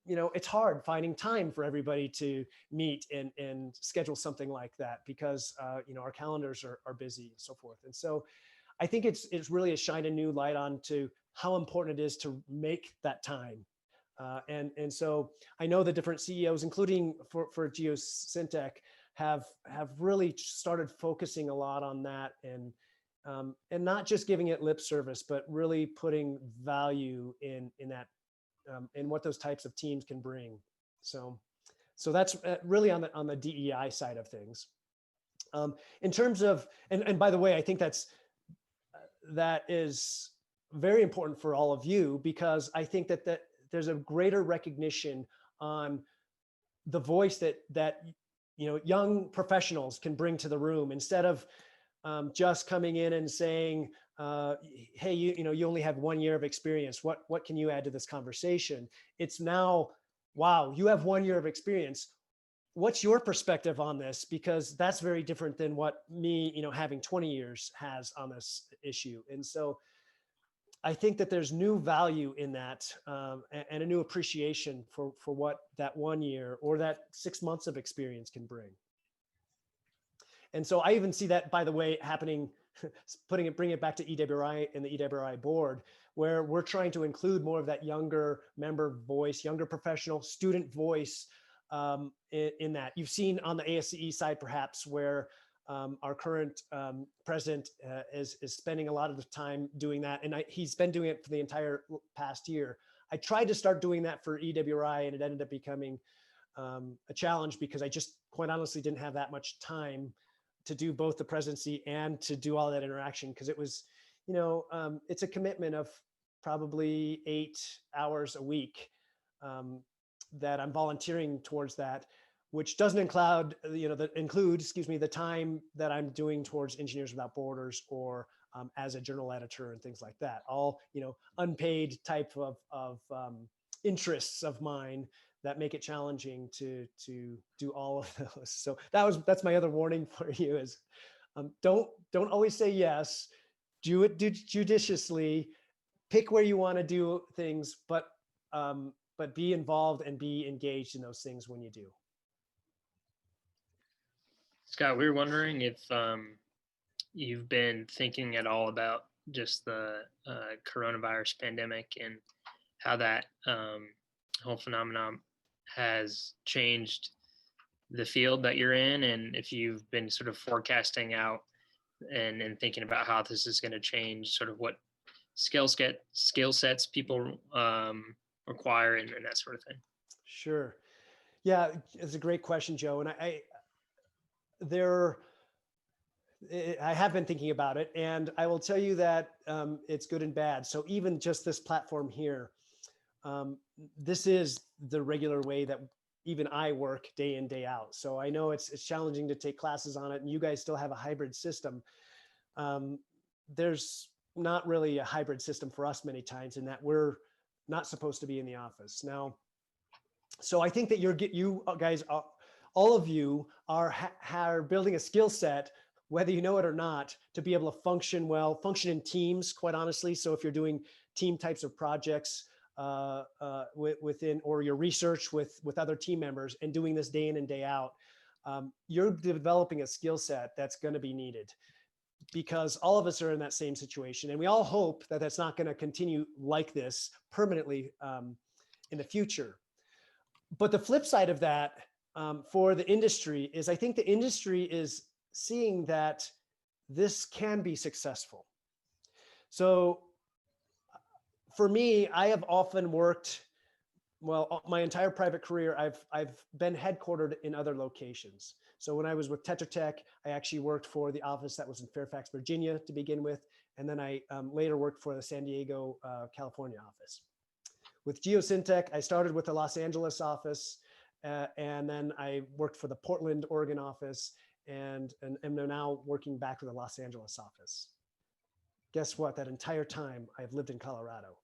it's hard finding time for everybody to meet and schedule something like that, because our calendars are busy and so forth. And so I think it's really a shine a new light on to how important it is to make that time. And so I know the different CEOs, including for Geosyntec, have really started focusing a lot on that, and not just giving it lip service, but really putting value in that, in what those types of teams can bring. So that's really on the DEI side of things. In terms of, and by the way, I think that is very important for all of you, because I think that there's a greater recognition on the voice that young professionals can bring to the room, instead of just coming in and saying, hey, you only have 1 year of experience. What can you add to this conversation? It's now, wow, you have 1 year of experience. What's your perspective on this? Because that's very different than what me, having 20 years has on this issue. And so I think that there's new value in that, and a new appreciation for what that 1 year or that 6 months of experience can bring. And so I even see that, by the way, happening, bring it back to EWRI and the EWRI board, where we're trying to include more of that younger member voice, younger professional student voice in that. You've seen on the ASCE side, perhaps, where our current president is spending a lot of the time doing that. And he's been doing it for the entire past year. I tried to start doing that for EWRI, and it ended up becoming a challenge, because I just quite honestly didn't have that much time to do both the presidency and to do all that interaction, because it was, it's a commitment of probably 8 hours a week that I'm volunteering towards that, which doesn't include, the time that I'm doing towards Engineers Without Borders, or as a journal editor and things like that. All, unpaid type of interests of mine that make it challenging to do all of those. So that's my other warning for you is, don't always say yes. Do it judiciously. Pick where you want to do things, but be involved and be engaged in those things when you do. Scott, we were wondering if you've been thinking at all about just the coronavirus pandemic and how that whole phenomenon has changed the field that you're in, and if you've been sort of forecasting out and thinking about how this is going to change, sort of what skill sets people require and that sort of thing. Sure. Yeah, it's a great question, Joe. And I have been thinking about it, and I will tell you that it's good and bad. So even just this platform here, this is the regular way that even I work day in, day out. So I know it's challenging to take classes on it, and you guys still have a hybrid system. There's not really a hybrid system for us many times, in that we're not supposed to be in the office now. So I think that you guys, all of you are building a skill set, whether you know it or not, to be able to function in teams, quite honestly. So if you're doing team types of projects within, or your research with other team members, and doing this day in and day out, you're developing a skill set that's going to be needed, because all of us are in that same situation. And we all hope that that's not going to continue like this permanently in the future. But the flip side of that, for the industry, is I think the industry is seeing that this can be successful. So for me, I have often worked, well, my entire private career, I've been headquartered in other locations. So when I was with Tetra Tech, I actually worked for the office that was in Fairfax, Virginia to begin with. And then I later worked for the San Diego, California office. With Geosyntec, I started with the Los Angeles office, and then I worked for the Portland, Oregon office, and am now working back to the Los Angeles office. Guess what? That entire time I've lived in Colorado.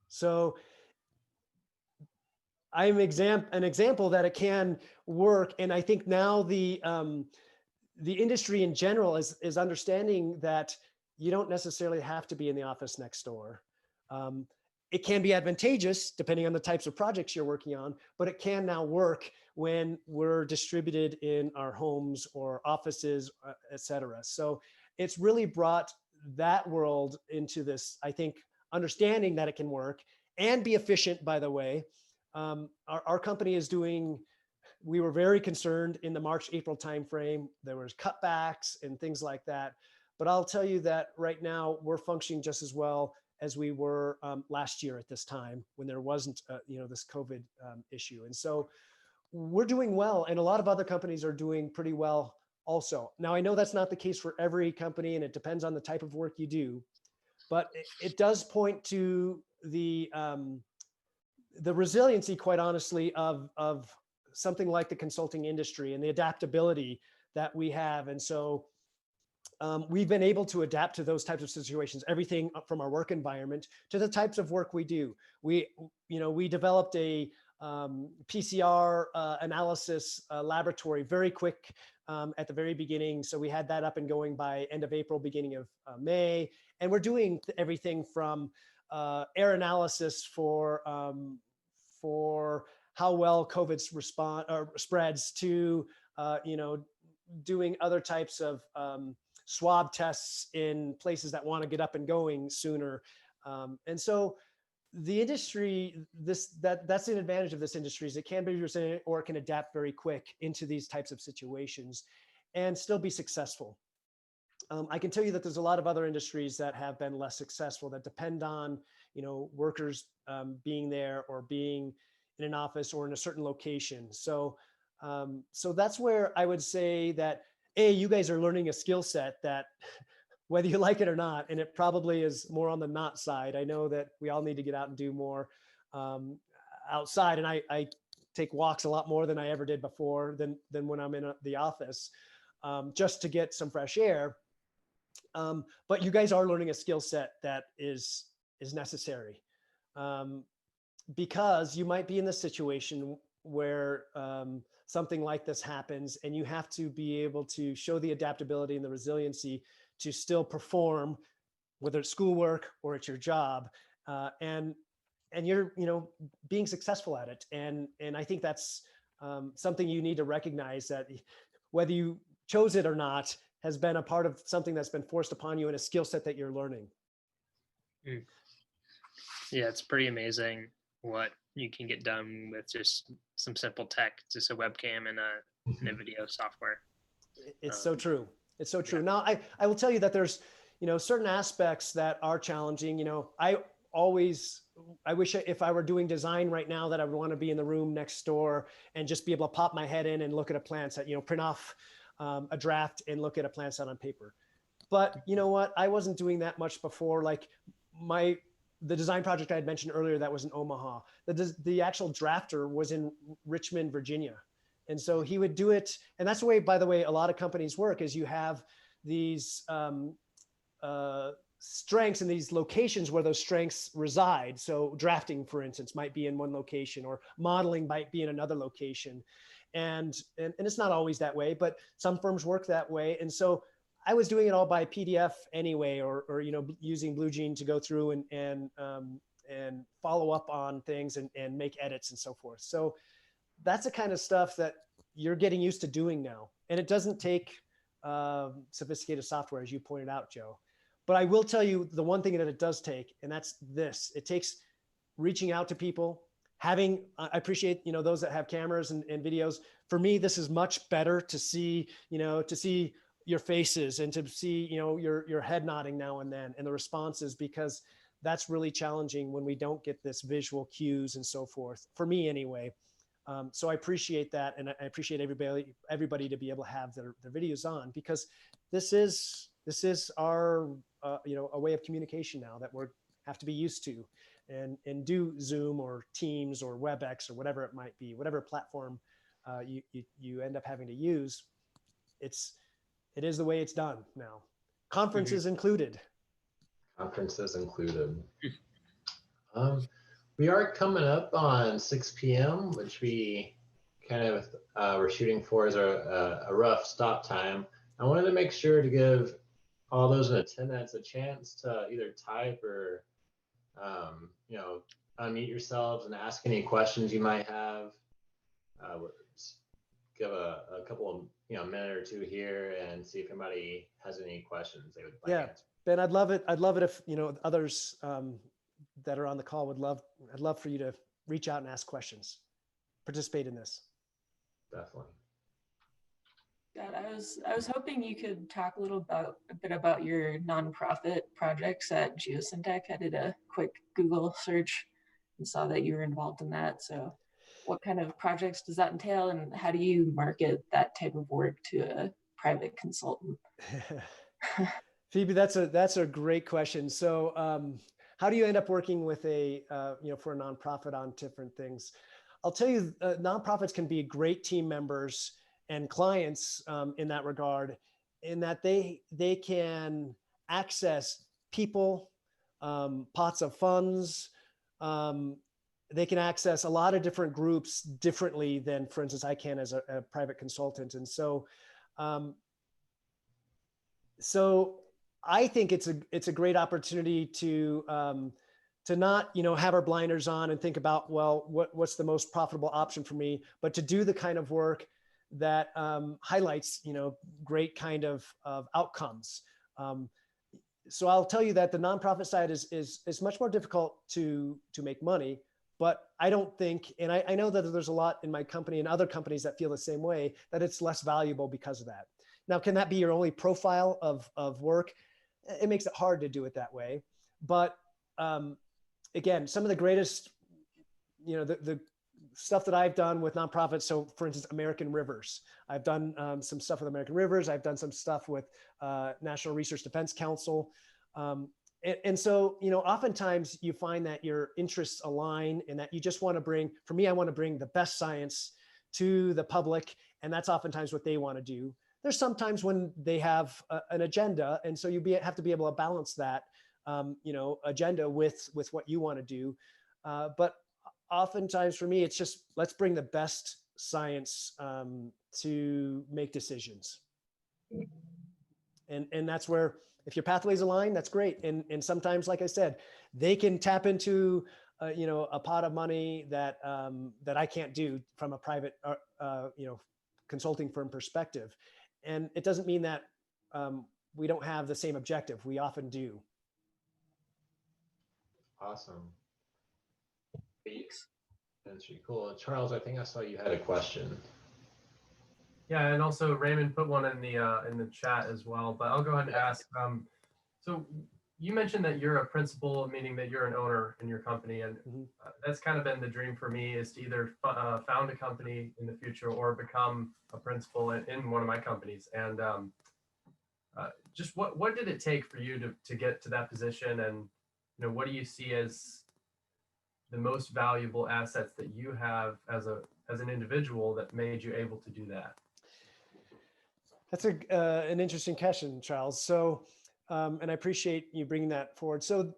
So I'm an example that it can work. And I think now the industry in general is understanding that you don't necessarily have to be in the office next door. It can be advantageous depending on the types of projects you're working on, but it can now work when we're distributed in our homes or offices, et cetera. So it's really brought that world into this, I think, understanding that it can work and be efficient, by the way. Our company is doing, we were very concerned in the March, April timeframe. There was cutbacks and things like that. But I'll tell you that right now we're functioning just as well as we were last year at this time when there wasn't, this COVID issue. And so we're doing well, and a lot of other companies are doing pretty well also. Now, I know that's not the case for every company, and it depends on the type of work you do, but it does point to the resiliency, quite honestly, of something like the consulting industry and the adaptability that we have. And so we've been able to adapt to those types of situations, everything from our work environment to the types of work we do. We developed a PCR analysis laboratory very quick at the very beginning. So we had that up and going by end of April, beginning of May. And we're doing everything from air analysis for how well COVID spreads to, doing other types of swab tests in places that want to get up and going sooner. And so the industry, that's an advantage of this industry, is it can be resilient or it can adapt very quick into these types of situations and still be successful. I can tell you that there's a lot of other industries that have been less successful that depend on, workers being there or being in an office or in a certain location. So that's where I would say that, you guys are learning a skill set that whether you like it or not, and it probably is more on the not side. I know that we all need to get out and do more outside. And I take walks a lot more than I ever did before than when I'm in the office, just to get some fresh air. But you guys are learning a skill set that is necessary, because you might be in this situation where something like this happens, and you have to be able to show the adaptability and the resiliency to still perform, whether it's schoolwork or it's your job, and you're being successful at it. And I think that's something you need to recognize, that whether you chose it or not has been a part of something that's been forced upon you and a skill set that you're learning. Yeah, it's pretty amazing what you can get done with just some simple tech, just a webcam and a video software. It's so true. It's so true. Yeah. Now, I will tell you that there's, certain aspects that are challenging. I wish if I were doing design right now that I would want to be in the room next door and just be able to pop my head in and look at a plan set, print off a draft and look at a plan set on paper. But you know what? I wasn't doing that much before. Like the design project I had mentioned earlier that was in Omaha, the actual drafter was in Richmond, Virginia. And so he would do it. And that's the way, by the way, a lot of companies work, is you have these strengths in these locations where those strengths reside. So drafting, for instance, might be in one location, or modeling might be in another location. And it's not always that way, but some firms work that way. And so I was doing it all by PDF anyway, or using Blue Jean to go through and follow up on things and make edits and so forth. So that's the kind of stuff that you're getting used to doing now. And it doesn't take sophisticated software, as you pointed out, Joe. But I will tell you the one thing that it does take, and that's this. It takes reaching out to people, I appreciate, those that have cameras and videos. For me, this is much better to see, your faces and to see, your head nodding now and then and the responses, because that's really challenging when we don't get this visual cues and so forth, for me anyway. So I appreciate that, and I appreciate everybody to be able to have their videos on, because this is our a way of communication now that we have to be used to, and do Zoom or Teams or WebEx or whatever it might be, whatever platform you end up having to use. It is the way it's done now. Conferences included. Conferences included. We are coming up on 6 p.m., which we kind of we're shooting for as a rough stop time. I wanted to make sure to give all those in attendance a chance to either type or unmute yourselves and ask any questions you might have. Give a couple of minute or two here and see if anybody has any questions they would like to answer. Ben, I'd love it if others that are on the call I'd love for you to reach out and ask questions, participate in this. Definitely. God, I was hoping you could talk a bit about your nonprofit projects at Geosyntec. I did a quick Google search and saw that you were involved in that. So what kind of projects does that entail, and how do you market that type of work to a private consultant? Phoebe, that's a great question. So how do you end up working with for a nonprofit on different things? I'll tell you, nonprofits can be great team members and clients in that regard, in that they can access people, pots of funds. They can access a lot of different groups differently than, for instance, I can as a private consultant. And so, I think it's a great opportunity to not have our blinders on and think about, well, what's the most profitable option for me, but to do the kind of work that highlights great kind of outcomes. So I'll tell you that the nonprofit side is much more difficult to make money, but I don't think, and I know that there's a lot in my company and other companies that feel the same way, that it's less valuable because of that. Now, can that be your only profile of work? It makes it hard to do it that way. But again, some of the greatest, the stuff that I've done with nonprofits. So for instance, American Rivers, I've done some stuff with American Rivers. I've done some stuff with National Research Defense Council. And so, oftentimes you find that your interests align and that you just want to bring, for me, I want to bring the best science to the public. And that's oftentimes what they want to do. There's sometimes when they have an agenda. And so have to be able to balance that, agenda with what you want to do. But oftentimes for me, it's just, let's bring the best science to make decisions. And that's where, if your pathways align, that's great. And sometimes, like I said, they can tap into, a pot of money that I can't do from a private, consulting firm perspective. And it doesn't mean that we don't have the same objective. We often do. Awesome. Thanks. That's really cool. Charles, I think I saw you had a question. Yeah, and also Raymond put one in the chat as well, but I'll go ahead and ask. So you mentioned that you're a principal, meaning that you're an owner in your company, and that's kind of been the dream for me, is to either found a company in the future or become a principal in one of my companies. And just what did it take for you to get to that position, and what do you see as the most valuable assets that you have as an individual that made you able to do that? That's an interesting question, Charles. So, and I appreciate you bringing that forward. So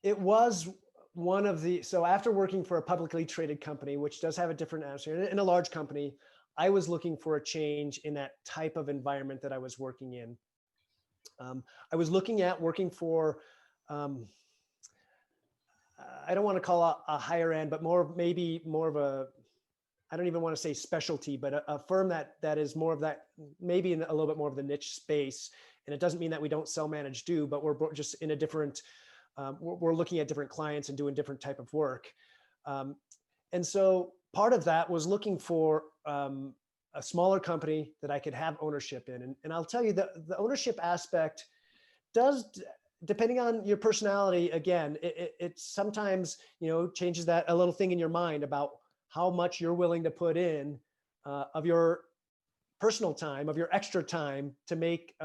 it was one of so after working for a publicly traded company, which does have a different atmosphere, in a large company, I was looking for a change in that type of environment that I was working in. I was looking at working for, I don't want to call a higher end, but maybe more of a, I don't even want to say specialty, but a firm that is more of that, maybe in a little bit more of the niche space. And it doesn't mean that we don't sell, manage, do, but we're just in a different, we're looking at different clients and doing different type of work. And so part of that was looking for a smaller company that I could have ownership in. And I'll tell you that the ownership aspect does depending on your personality, again, it sometimes, changes that a little thing in your mind about how much you're willing to put in of your personal time, of your extra time to make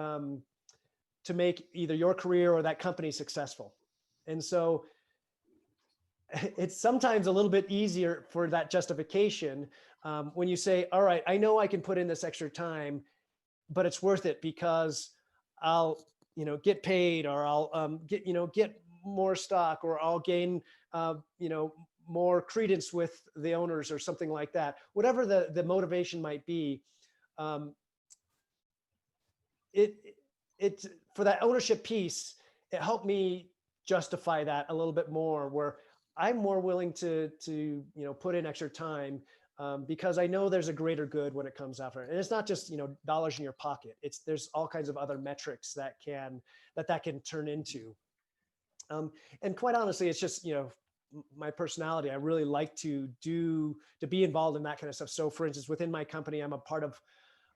either your career or that company successful. And so it's sometimes a little bit easier for that justification when you say, all right, I know I can put in this extra time, but it's worth it because I'll, get paid, or I'll get more stock, or I'll gain, more credence with the owners or something like that. Whatever the motivation might be, it for that ownership piece, it helped me justify that a little bit more, where I'm more willing to put in extra time because I know there's a greater good when it comes after it. And it's not just, dollars in your pocket. There's all kinds of other metrics that can turn into. And quite honestly, it's just, my personality. I really like to be involved in that kind of stuff. So for instance, within my company, I'm a part of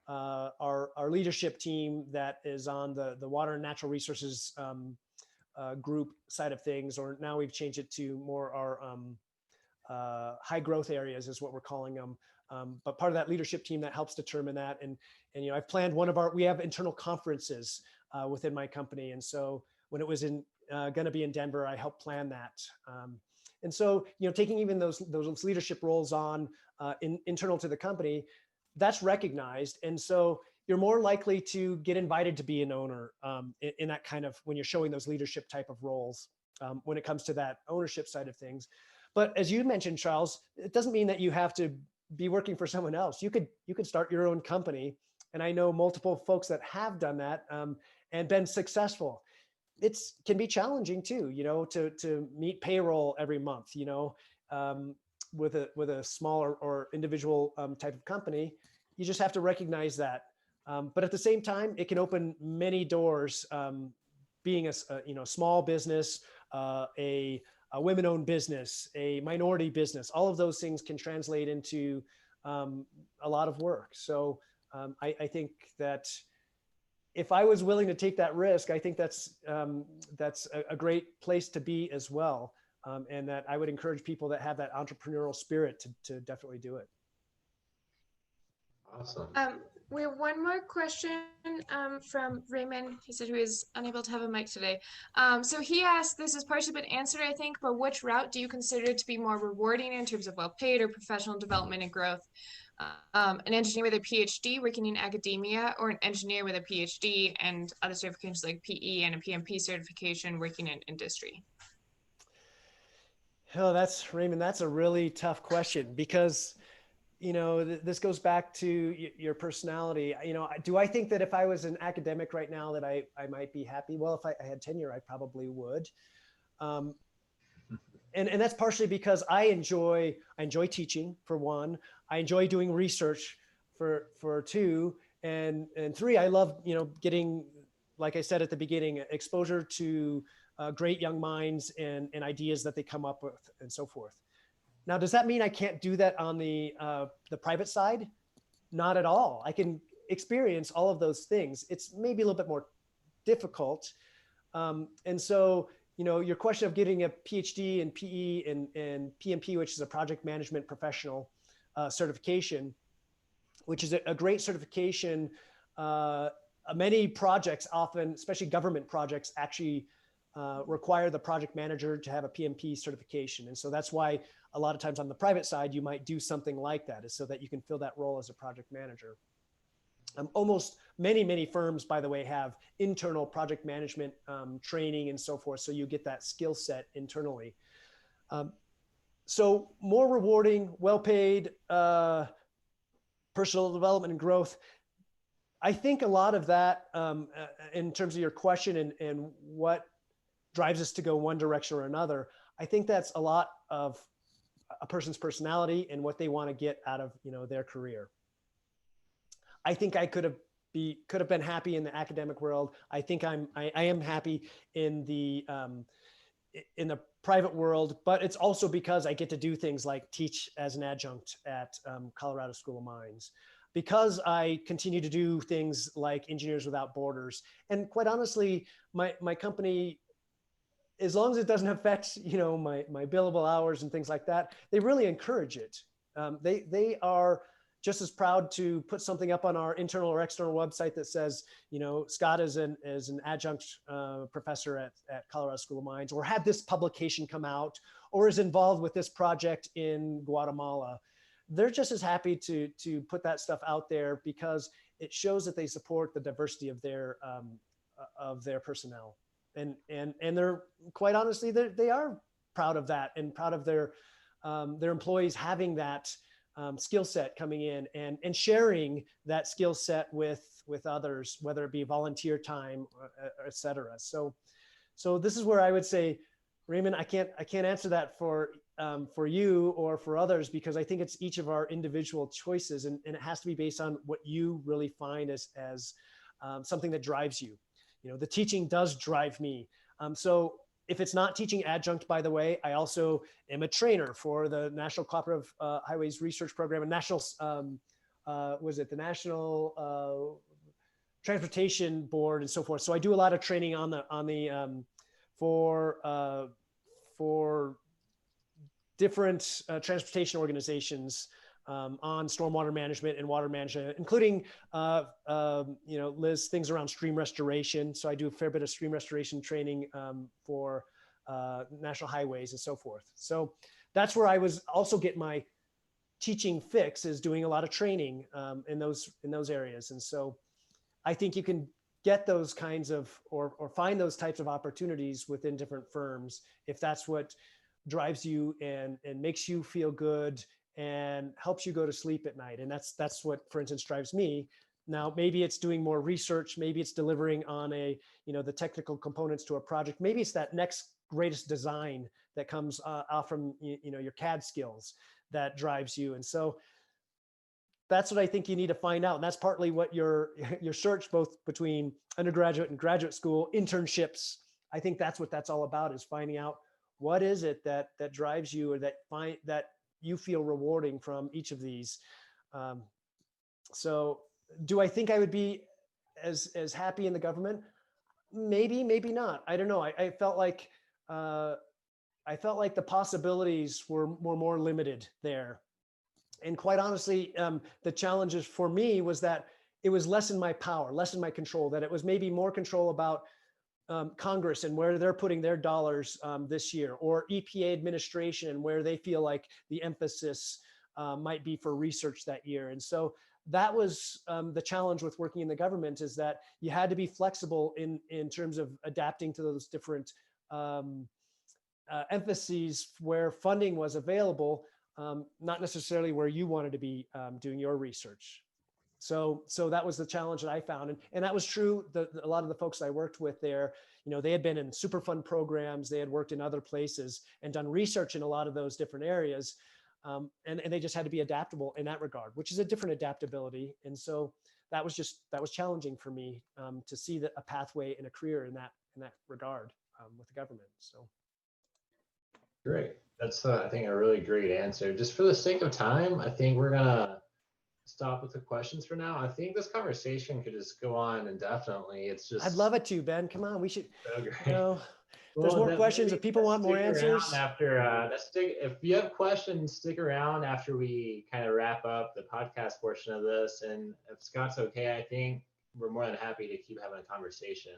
our leadership team that is on the water and natural resources group side of things, or now we've changed it to more our high growth areas is what we're calling them. But part of that leadership team that helps determine that. And I've planned we have internal conferences within my company. And so when it was going to be in Denver, I helped plan that. And so, taking even those leadership roles on internal to the company, that's recognized. And so you're more likely to get invited to be an owner in that kind of, when you're showing those leadership type of roles when it comes to that ownership side of things. But as you mentioned, Charles, it doesn't mean that you have to be working for someone else. You could start your own company. And I know multiple folks that have done that and been successful. It can be challenging too, to meet payroll every month, with a smaller or individual type of company. You just have to recognize that. But at the same time, it can open many doors. Being a small business, a women-owned business, a minority business, all of those things can translate into a lot of work. So I think that if I was willing to take that risk, I think that's a great place to be as well. And that I would encourage people that have that entrepreneurial spirit to definitely do it. Awesome. We have one more question from Raymond. He said he was unable to have a mic today. So he asked, this has partially been answered, I think, but which route do you consider to be more rewarding in terms of well-paid or professional development and growth? An engineer with a PhD working in academia, or an engineer with a PhD and other certifications like PE and a PMP certification working in industry? Oh, Raymond, that's a really tough question because this goes back to your personality. Do I think that if I was an academic right now that I might be happy? Well, if I had tenure, I probably would. And that's partially because I enjoy teaching, for one. I enjoy doing research for two, and three, I love getting, like I said at the beginning, exposure to great young minds and ideas that they come up with and so forth. Now, does that mean I can't do that on the private side? Not at all. I can experience all of those things. It's maybe a little bit more difficult. And so, your question of getting a PhD in PE and PMP, which is a project management professional certification, which is a great certification. Many projects often, especially government projects, actually require the project manager to have a PMP certification. And so that's why a lot of times on the private side, you might do something like that, is so that you can fill that role as a project manager. Almost many firms, by the way, have internal project management training and so forth. So you get that skill set internally. So more rewarding, well-paid, personal development and growth. I think a lot of that in terms of your question and what drives us to go one direction or another, I think that's a lot of a person's personality and what they want to get out of their career. I think I could have been happy in the academic world. I think I am happy in the private world, but it's also because I get to do things like teach as an adjunct at Colorado School of Mines, because I continue to do things like Engineers Without Borders. And quite honestly, my company as long as it doesn't affect, my billable hours and things like that, they really encourage it. They are just as proud to put something up on our internal or external website that says, Scott is an adjunct professor at Colorado School of Mines, or had this publication come out, or is involved with this project in Guatemala. They're just as happy to put that stuff out there because it shows that they support the diversity of their personnel. And they're, quite honestly, they are proud of that, and proud of their employees having that skill set coming in and sharing that skill set with others, whether it be volunteer time, et cetera. So this is where I would say, Raymond, I can't answer that for you or for others, because I think it's each of our individual choices, and it has to be based on what you really find as something that drives you. The teaching does drive me. So if it's not teaching adjunct, by the way, I also am a trainer for the National Cooperative Highways Research Program and National, the National Transportation Board and so forth. So I do a lot of training for different transportation organizations on stormwater management and water management, including, Liz, things around stream restoration. So I do a fair bit of stream restoration training for national highways and so forth. So that's where I was also getting my teaching fix, is doing a lot of training in those areas. And so I think you can get those kinds of, or find those types of opportunities within different firms, if that's what drives you and makes you feel good and helps you go to sleep at night. And that's what, for instance, drives me. Now, maybe it's doing more research, maybe it's delivering on the technical components to a project, maybe it's that next greatest design that comes out from your CAD skills that drives you. And so that's what I think you need to find out. And that's partly what your search, both between undergraduate and graduate school internships, I think that's what that's all about, is finding out what is it that drives you, or that you feel rewarding from each of these. So do I think I would be as happy in the government? Maybe, maybe not. I don't know. I felt like the possibilities were more limited there. And quite honestly, the challenges for me was that it was less in my power, less in my control, that it was maybe more control about Congress and where they're putting their dollars this year, or EPA administration and where they feel like the emphasis might be for research that year. And so that was the challenge with working in the government, is that you had to be flexible in terms of adapting to those different emphases where funding was available, not necessarily where you wanted to be doing your research. So that was the challenge that I found. And that was true. A lot of the folks I worked with there, they had been in Superfund programs, they had worked in other places and done research in a lot of those different areas. And they just had to be adaptable in that regard, which is a different adaptability. And so that was challenging for me to see a pathway and a career in that regard with the government. So. Great. That's, I think, a really great answer. Just for the sake of time, I think we're going to stop with the questions for now. I think this conversation could just go on indefinitely. It's just, I'd love it to, Ben. Come on, we should. So great. There's more questions. If people want more answers, if you have questions, stick around after we kind of wrap up the podcast portion of this. And if Scott's okay, I think we're more than happy to keep having a conversation.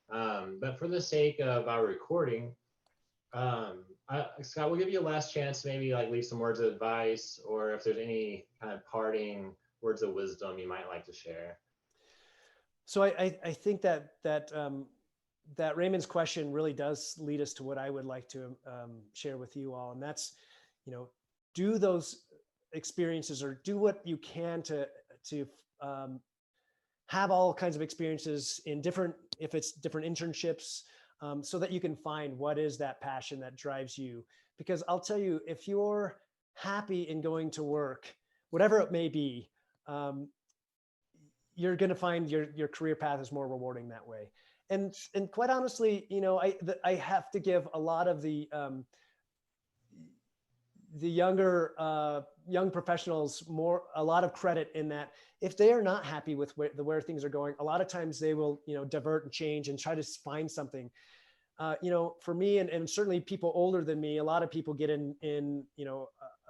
But for the sake of our recording, Scott, we'll give you a last chance to maybe leave some words of advice, or if there's any kind of parting words of wisdom you might like to share. So I think that Raymond's question really does lead us to what I would like to share with you all. And that's, do those experiences, or do what you can to have all kinds of experiences in if it's different internships, so that you can find what is that passion that drives you. Because I'll tell you, if you're happy in going to work, whatever it may be, you're going to find your career path is more rewarding that way. And quite honestly, I have to give a lot of the young professionals a lot of credit, in that if they are not happy with where things are going, a lot of times they will divert and change and try to find something. for me and certainly people older than me, a lot of people get in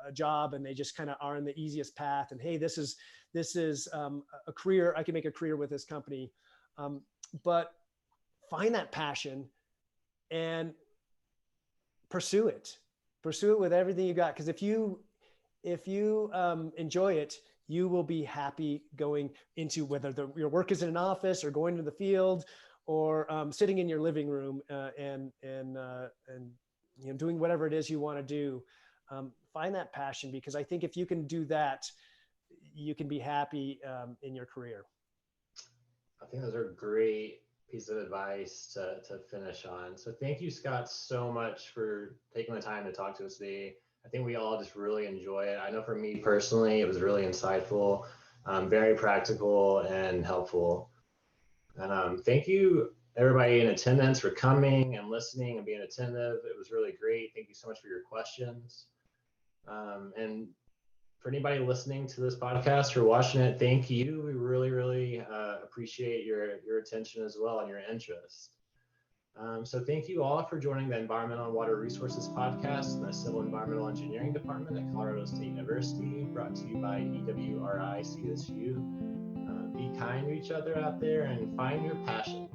a job and they just kind of are in the easiest path. And hey, this is a career. I can make a career with this company, but find that passion and pursue it with everything you got. Because if you enjoy it, you will be happy going into whether your work is in an office or going to the field or sitting in your living room and doing whatever it is you want to do. Find that passion, because I think if you can do that, you can be happy in your career. I think those are great pieces of advice to finish on. So thank you, Scott, so much for taking the time to talk to us today. I think we all just really enjoy it. I know for me personally, it was really insightful, very practical and helpful. And thank you, everybody in attendance, for coming and listening and being attentive. It was really great. Thank you so much for your questions. And for anybody listening to this podcast or watching it, thank you. We really, really appreciate your attention as well and your interest. So thank you all for joining the Environmental and Water Resources Podcast in the Civil Environmental Engineering Department at Colorado State University, brought to you by EWRI-CSU. Be kind to each other out there and find your passion.